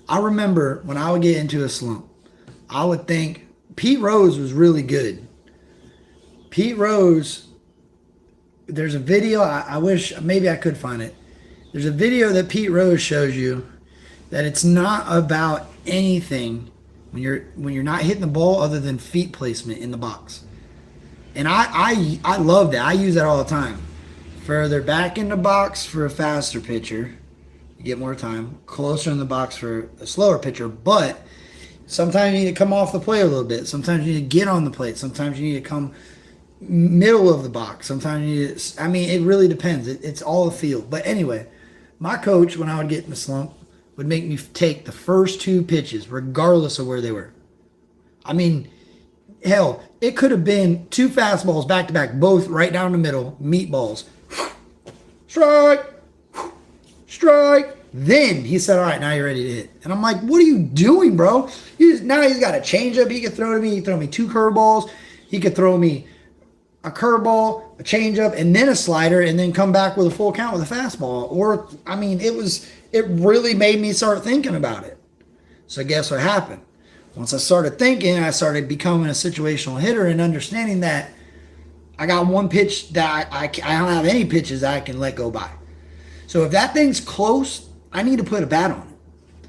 I remember when I would get into a slump, I would think Pete Rose was really good. Pete Rose, there's a video, I wish, maybe I could find it. There's a video that Pete Rose shows you that it's not about anything when you're not hitting the ball other than feet placement in the box. And I love that. I use that all the time. Further back in the box for a faster pitcher, you get more time. Closer in the box for a slower pitcher, but sometimes you need to come off the plate a little bit. Sometimes you need to get on the plate. Sometimes you need to come middle of the box. Sometimes you need to, I mean, it really depends. It's all a field. But anyway, my coach, when I would get in the slump, would make me take the first 2 pitches, regardless of where they were. I mean, hell, it could have been 2 fastballs back to back, both right down the middle, meatballs. Strike. Then he said, all right, now you're ready to hit. And I'm like, what are you doing, bro? Now he's got a changeup he could throw to me. He could throw me 2 curveballs. He could throw me a curveball, a changeup, and then a slider, and then come back with a full count with a fastball. Or, I mean, it really made me start thinking about it. So guess what happened? Once I started thinking, I started becoming a situational hitter and understanding that I got one pitch that I don't have any pitches that I can let go by. So if that thing's close, I need to put a bat on it.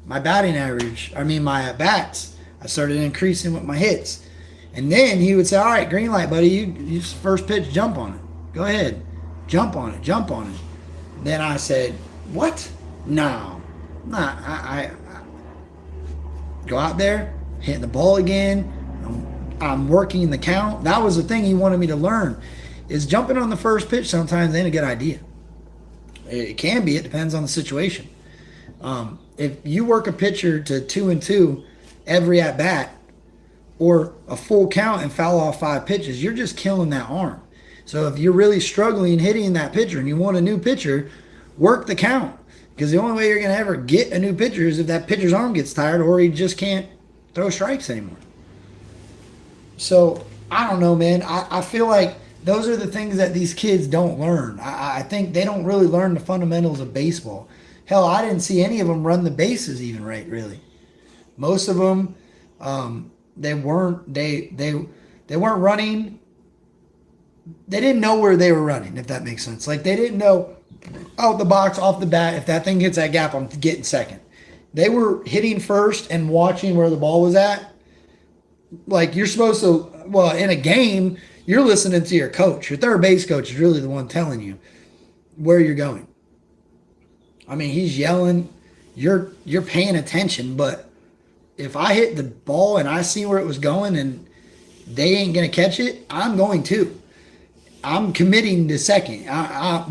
My batting average, my bats, I started increasing with my hits. And then he would say, all right, green light, buddy, you first pitch, jump on it. Go ahead. Jump on it. Then I said, what? No. Nah, I go out there, hit the ball again. I'm working the count. That was the thing he wanted me to learn, is jumping on the first pitch sometimes ain't a good idea. It can be. It depends on the situation. If you work a pitcher to 2-2 every at bat, or a full count and foul off 5 pitches, you're just killing that arm. So if you're really struggling hitting that pitcher and you want a new pitcher, work the count. Because the only way you're going to ever get a new pitcher is if that pitcher's arm gets tired or he just can't throw strikes anymore. So I don't know, man. I feel like those are the things that these kids don't learn. I think they don't really learn the fundamentals of baseball. Hell, I didn't see any of them run the bases even right, really. Most of them, they weren't running. They didn't know where they were running, if that makes sense. Like, they didn't know out the box, off the bat, if that thing hits that gap, I'm getting second. They were hitting first and watching where the ball was at. Like, you're supposed to, well, in a game, you're listening to your coach. Your third base coach is really the one telling you where you're going. He's yelling. You're paying attention, but if I hit the ball and I see where it was going and they ain't going to catch it, I'm going to. I'm committing to second.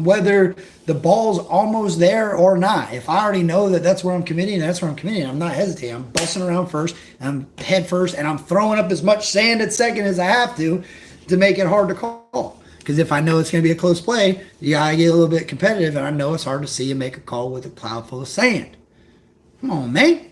Whether the ball's almost there or not. If I already know that that's where I'm committing, that's where I'm committing. I'm not hesitating. I'm busting around first, and I'm head first, and I'm throwing up as much sand at second as I have to make it hard to call. Because if I know it's going to be a close play, you got to get a little bit competitive, and I know it's hard to see and make a call with a cloud full of sand. Come on, man.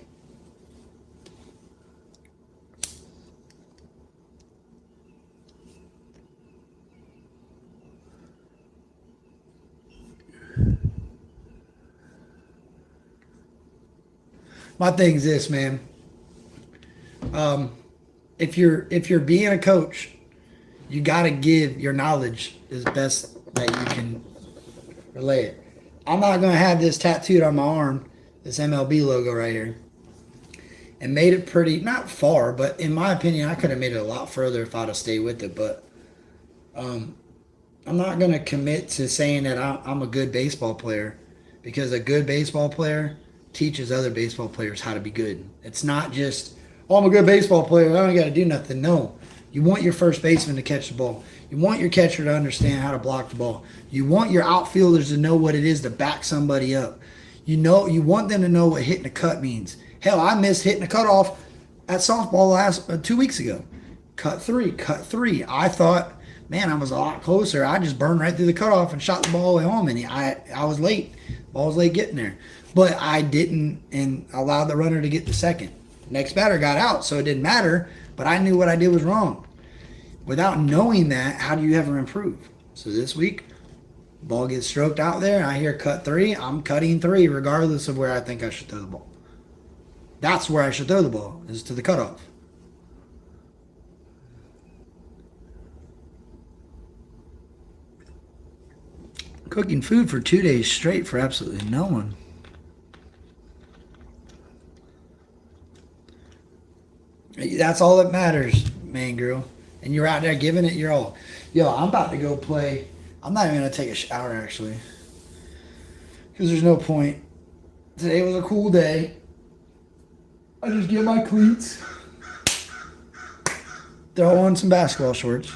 My thing's this, man. If you're being a coach, you got to give your knowledge as best that you can relay it. I'm not going to have this tattooed on my arm, this MLB logo right here, and made it pretty, not far, but in my opinion, I could have made it a lot further if I'd have stayed with it. But I'm not going to commit to saying that I'm a good baseball player, because a good baseball player teaches other baseball players how to be good. It's not just, oh, I'm a good baseball player, I don't got to do nothing. No. You want your first baseman to catch the ball. You want your catcher to understand how to block the ball. You want your outfielders to know what it is to back somebody up. You want them to know what hitting a cut means. Hell, I missed hitting a cutoff at softball 2 weeks ago. Cut three. I thought, man, I was a lot closer. I just burned right through the cutoff and shot the ball all the way home, and I was late. Ball was late getting there. But I didn't, and allowed the runner to get to second. Next batter got out, so it didn't matter, but I knew what I did was wrong. Without knowing that, how do you ever improve? So this week, ball gets stroked out there, I hear cut 3, I'm cutting 3 regardless of where I think I should throw the ball. That's where I should throw the ball, is to the cutoff. Cooking food for 2 days straight for absolutely no one. That's all that matters, man, girl. And you're out there giving it your all. Yo, I'm about to go play. I'm not even going to take a shower, actually, because there's no point. Today was a cool day. I just get my cleats, throw on some basketball shorts,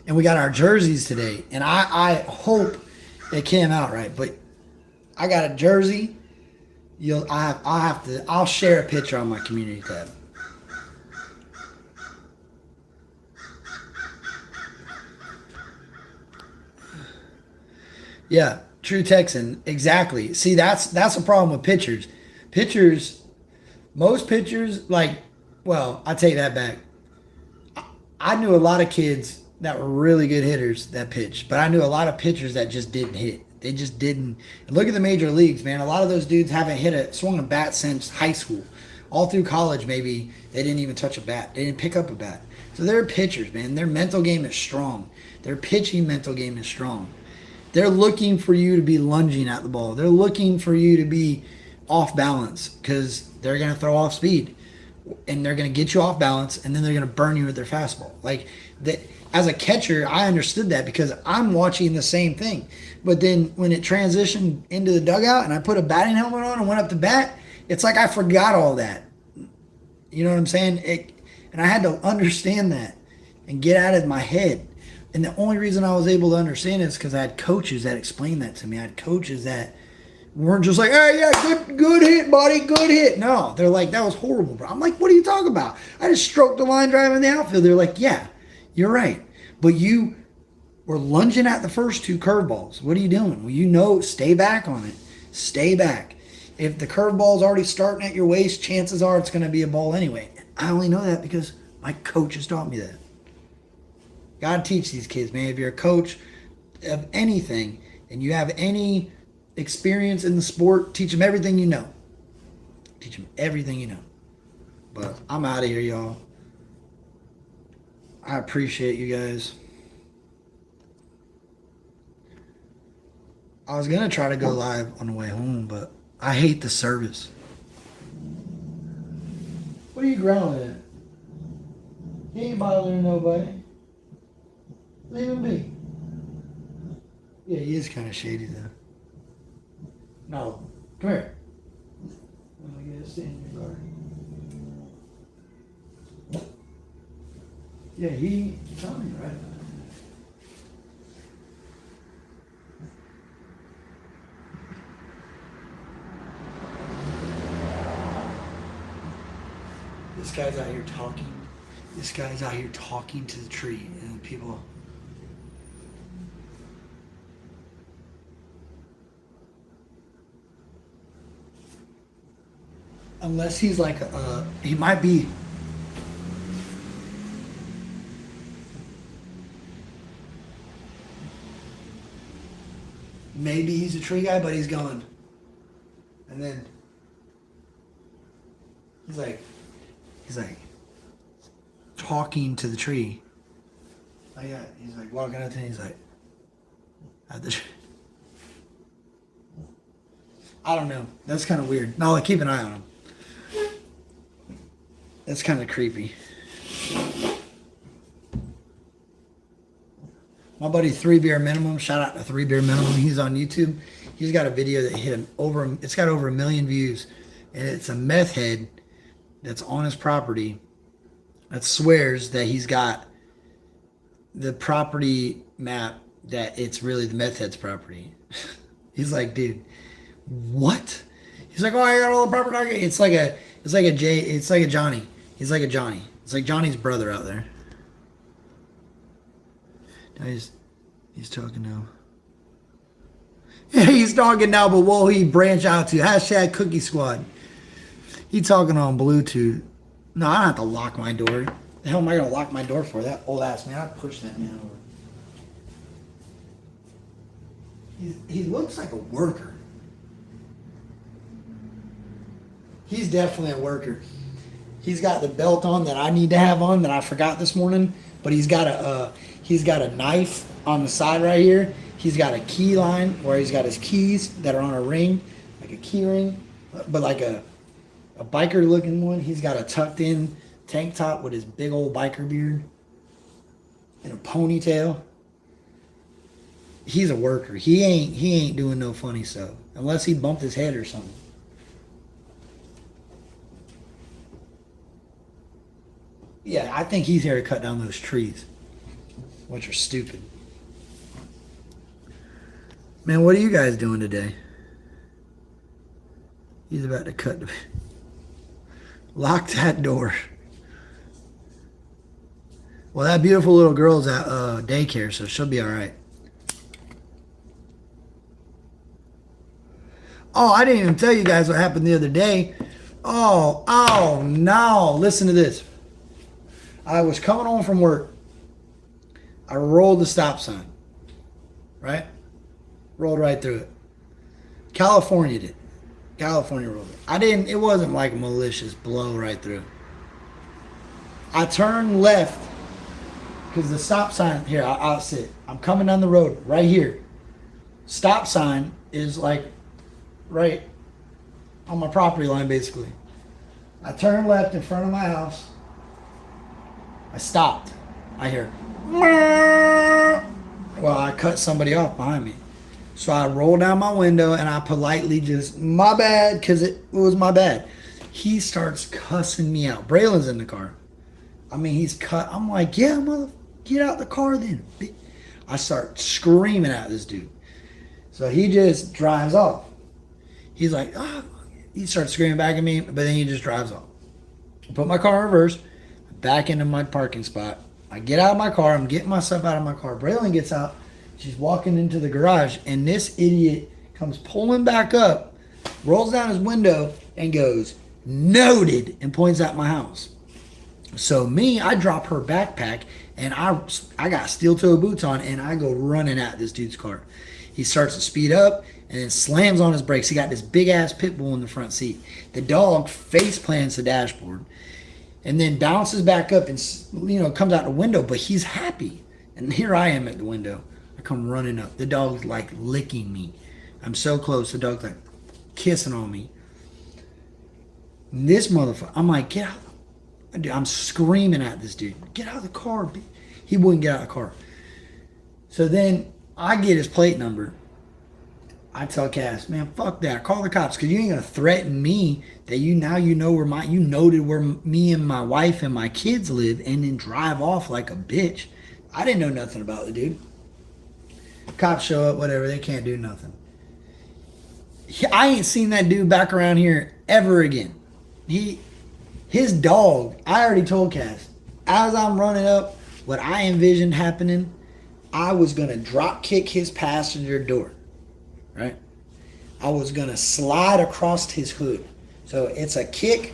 and we got our jerseys today. And I hope it came out right, but I got a jersey. I'll share a picture on my community tab. Yeah, true Texan, exactly. See, that's a problem with pitchers. Most pitchers, I take that back. I knew a lot of kids that were really good hitters that pitched, but I knew a lot of pitchers that just didn't hit. They just didn't. And look at the major leagues, man. A lot of those dudes haven't swung a bat since high school. All through college, maybe they didn't even touch a bat. They didn't pick up a bat. So they're pitchers, man. Their mental game is strong. Their pitching mental game is strong. They're looking for you to be lunging at the ball. They're looking for you to be off balance because they're going to throw off speed and they're going to get you off balance and then they're going to burn you with their fastball. Like that, as a catcher, I understood that because I'm watching the same thing. But then when it transitioned into the dugout and I put a batting helmet on and went up to bat, it's like I forgot all that. You know what I'm saying? And I had to understand that and get out of my head. And the only reason I was able to understand it is because I had coaches that explained that to me. I had coaches that weren't just like, hey, yeah, good hit, buddy, good hit. No, they're like, that was horrible, bro. I'm like, what are you talking about? I just stroked the line drive in the outfield. They're like, yeah, you're right. But you were lunging at the first two curveballs. What are you doing? Well, you know, stay back on it. Stay back. If the curveball's already starting at your waist, chances are it's going to be a ball anyway. I only know that because my coach has taught me that. Got to teach these kids, man. If you're a coach of anything and you have any experience in the sport, teach them everything you know. Teach them everything you know. But I'm out of here, y'all. I appreciate you guys. I was going to try to go live on the way home, but I hate the service. What are you growling at? He ain't bothering nobody. Leave him be. Yeah, he is kind of shady, though. No. Come here. Let me get a stand in your garden. Yeah, he told me right. This guy's out here talking. This guy's out here talking to the tree, and people. Unless he's like he might be. Maybe he's a tree guy, but he's gone. And then he's like talking to the tree. Like that. He's like walking out there and he's like at the tree. I don't know. That's kind of weird. No, like, keep an eye on him. That's kind of creepy. My buddy 3 Beer Minimum, shout out to 3 Beer Minimum. He's on YouTube. He's got a video that hit him it's got over 1 million views. And it's a meth head that's on his property that swears that he's got the property map that it's really the meth head's property. He's like, dude, what? He's like, oh, I got all the property. It's like a Johnny. He's like a Johnny. It's like Johnny's brother out there. Now he's talking now. Yeah, he's talking now, but what will he branch out to? Hashtag Cookie Squad. He talking on Bluetooth. No, I don't have to lock my door. The hell am I going to lock my door for? That old ass man. I'd push that man over. He looks like a worker. He's definitely a worker. He's got the belt on that I need to have on that I forgot this morning. But he's got a knife on the side right here. He's got a key line where he's got his keys that are on a ring, like a key ring, but like a biker looking one. He's got a tucked in tank top with his big old biker beard and a ponytail. He's a worker. He ain't doing no funny stuff unless he bumped his head or something. Yeah, I think he's here to cut down those trees, which are stupid. Man, what are you guys doing today? He's about to cut the... Lock that door. Well, that beautiful little girl's at daycare, so she'll be all right. Oh, I didn't even tell you guys what happened the other day. Oh, no. Listen to this. I was coming home from work. I rolled the stop sign. Right? Rolled right through it. California did. California rolled it. It wasn't like a malicious blow right through. I turned left because the stop sign here, I'll sit. I'm coming down the road right here. Stop sign is like right on my property line, basically. I turned left in front of my house. I stopped. I hear, well, I cut somebody off behind me. So I roll down my window and I politely just, my bad, because it was my bad. He starts cussing me out. Braylon's in the car. I mean, he's cut. I'm like, yeah, mother, get out the car then. I start screaming at this dude. So he just drives off. He's like, ah. He starts screaming back at me, but then he just drives off. I put my car in reverse, back into my parking spot. I get out of my car. I'm getting myself out of my car. Braylon gets out. She's walking into the garage, and this idiot comes pulling back up, rolls down his window, and goes, noted, and points at my house. So me, I drop her backpack, and I got steel-toe boots on, and I go running at this dude's car. He starts to speed up and then slams on his brakes. He got this big-ass pit bull in the front seat. The dog face plants the dashboard and then bounces back up and, comes out the window, but he's happy. And here I am at the window. I come running up. The dog's like licking me. I'm so close. The dog's like kissing on me. And this motherfucker, I'm like, get out. I'm screaming at this dude. Get out of the car. He wouldn't get out of the car. So then I get his plate number. I tell Cass, man, fuck that. Call the cops, because you ain't gonna threaten me that you know where you noted where me and my wife and my kids live, and then drive off like a bitch. I didn't know nothing about the dude. Cops show up, whatever. They can't do nothing. I ain't seen that dude back around here ever again. His dog. I already told Cass, as I'm running up, what I envisioned happening, I was gonna drop kick his passenger door. Right? I was going to slide across his hood. So it's a kick,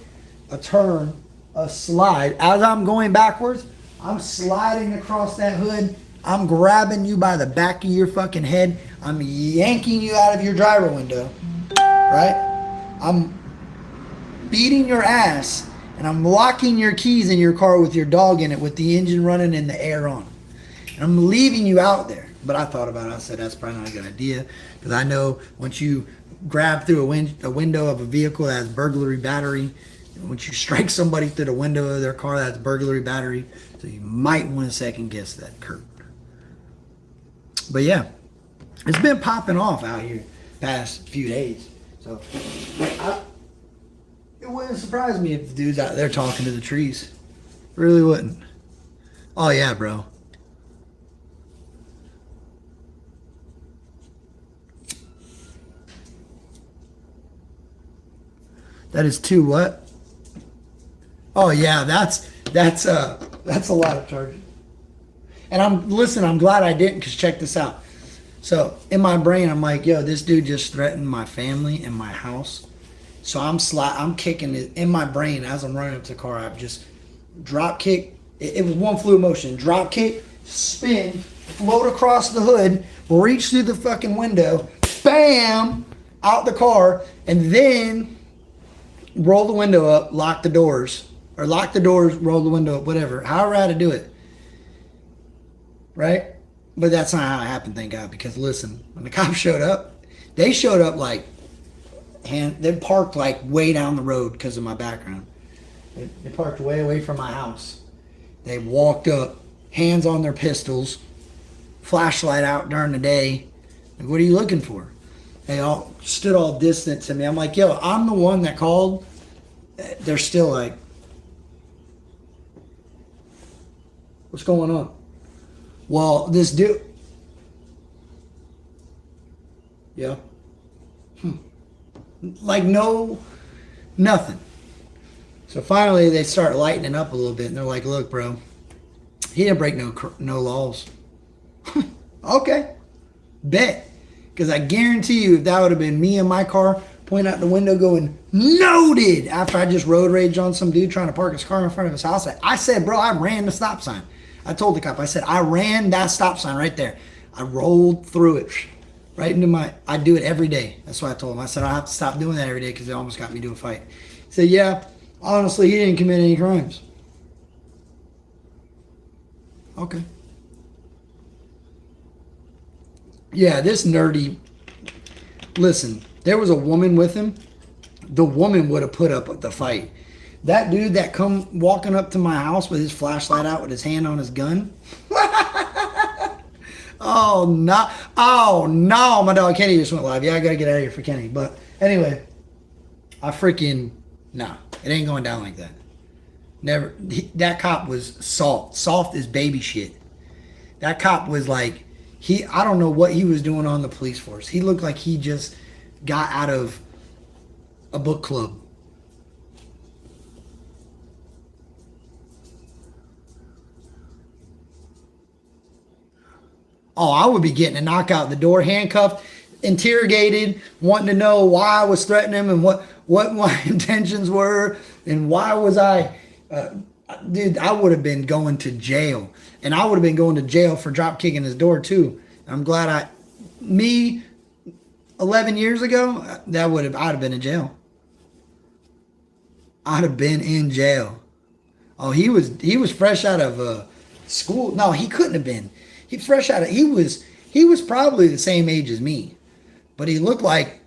a turn, a slide. As I'm going backwards, I'm sliding across that hood. I'm grabbing you by the back of your fucking head. I'm yanking you out of your driver window. Right? I'm beating your ass, and I'm locking your keys in your car with your dog in it with the engine running and the air on. And I'm leaving you out there. But I thought about it. I said, that's probably not a good idea. Because I know once you grab through a window of a vehicle that has burglary battery, once you strike somebody through the window of their car, that's burglary battery. So you might want to second guess that, Kurt. But yeah, it's been popping off out here past few days. So it wouldn't surprise me if the dude's out there talking to the trees. Really wouldn't. Oh yeah, bro. That is two what? Oh yeah, that's a lot of charges. And I'm glad I didn't, because check this out. So in my brain, I'm like, yo, this dude just threatened my family and my house. So I'm kicking it in my brain as I'm running up to the car. I've just drop kick. It was one fluid motion. Drop kick, spin, float across the hood, reach through the fucking window, bam, out the car, and then roll the window up, lock the doors, roll the window up, whatever. However I had to do it. Right? But that's not how it happened, thank God. Because listen, when the cops showed up, they showed up like, they parked like way down the road because of my background. They parked way away from my house. They walked up, hands on their pistols, flashlight out during the day. Like, what are you looking for? They all stood all distant to me. I'm like, yo, I'm the one that called. They're still like, what's going on? Well, this dude. Yeah. Like nothing. So finally they start lightening up a little bit, and they're like, look, bro, he didn't break no laws. Okay. Bet. Because I guarantee you, if that would have been me in my car, pointing out the window going, noted, after I just road rage on some dude trying to park his car in front of his house. I said, bro, I ran the stop sign. I told the cop, I said, I ran that stop sign right there. I rolled through it right into I do it every day. That's what I told him. I said, I have to stop doing that every day because it almost got me to a fight. He said, yeah, honestly, he didn't commit any crimes. Okay. Yeah, this nerdy. Listen, there was a woman with him. The woman would have put up the fight. That dude that come walking up to my house with his flashlight out with his hand on his gun. Oh no! Oh no! My dog Kenny just went live. Yeah, I gotta get out of here for Kenny. But anyway, I freaking nah. It ain't going down like that. Never. That cop was soft. Soft as baby shit. That cop was like he. I don't know what he was doing on the police force. He looked like he just got out of a book club. Oh, I would be getting a knockout the door, handcuffed, interrogated, wanting to know why I was threatening him and what my intentions were and why was I. Dude, I would have been going to jail, and I would have been going to jail for drop kicking his door too. I'm glad me 11 years ago, I'd have been in jail. I'd have been in jail. Oh, he was fresh out of school. No, he couldn't have been. He was probably the same age as me, but he looked like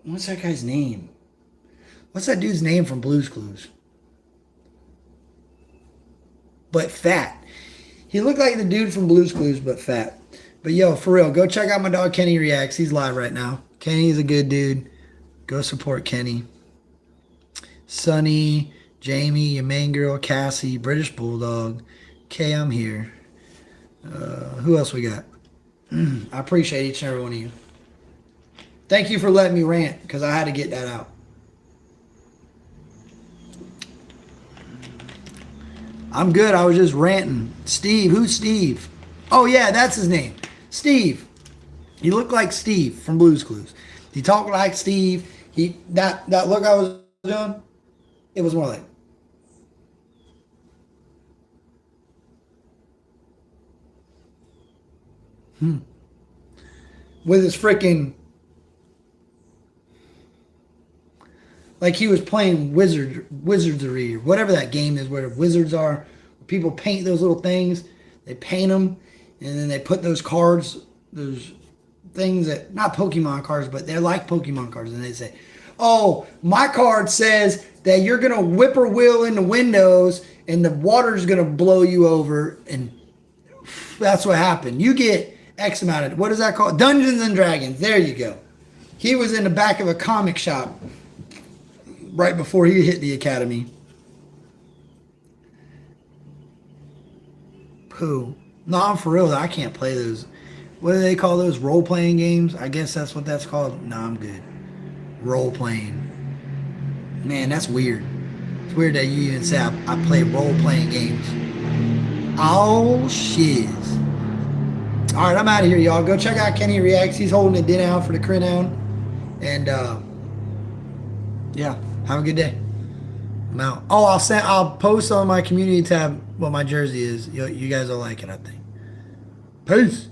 what's that guy's name? What's that dude's name from Blue's Clues? But fat. He looked like the dude from Blue's Clues, but fat. But yo, for real, go check out my dog Kenny Reacts. He's live right now. Kenny's a good dude. Go support Kenny. Sunny, Jamie, your main girl, Cassie, British Bulldog. Kay, I'm here. Who else we got? I appreciate each and every one of you. Thank you for letting me rant, because I had to get that out. I'm good. I was just ranting. Steve. Who's Steve? Oh, yeah, that's his name. Steve. He looked like Steve from Blue's Clues. He talked like Steve. That look I was doing, it was more like. With his freaking. Like he was playing wizardry or whatever that game is where the wizards are. Where people paint those little things. They paint them and then they put those cards, those things that, not Pokemon cards, but they're like Pokemon cards. And they say, oh, my card says that you're going to whippoorwill in the windows and the water's going to blow you over. And that's what happened. You get X amount of, what is that called? Dungeons and Dragons. There you go. He was in the back of a comic shop right before he hit the academy. Pooh. No, I'm for real. I can't play those. What do they call those? Role-playing games? I guess that's what that's called. No, I'm good. Role-playing. Man, that's weird. It's weird that you even say I play role-playing games. Oh, shiz. All right, I'm out of here, y'all. Go check out Kenny Reacts. He's holding it down for the Crinown. And, yeah. Have a good day. I'm out. Oh, I'll post on my community tab what my jersey is. You guys will like it, I think. Peace.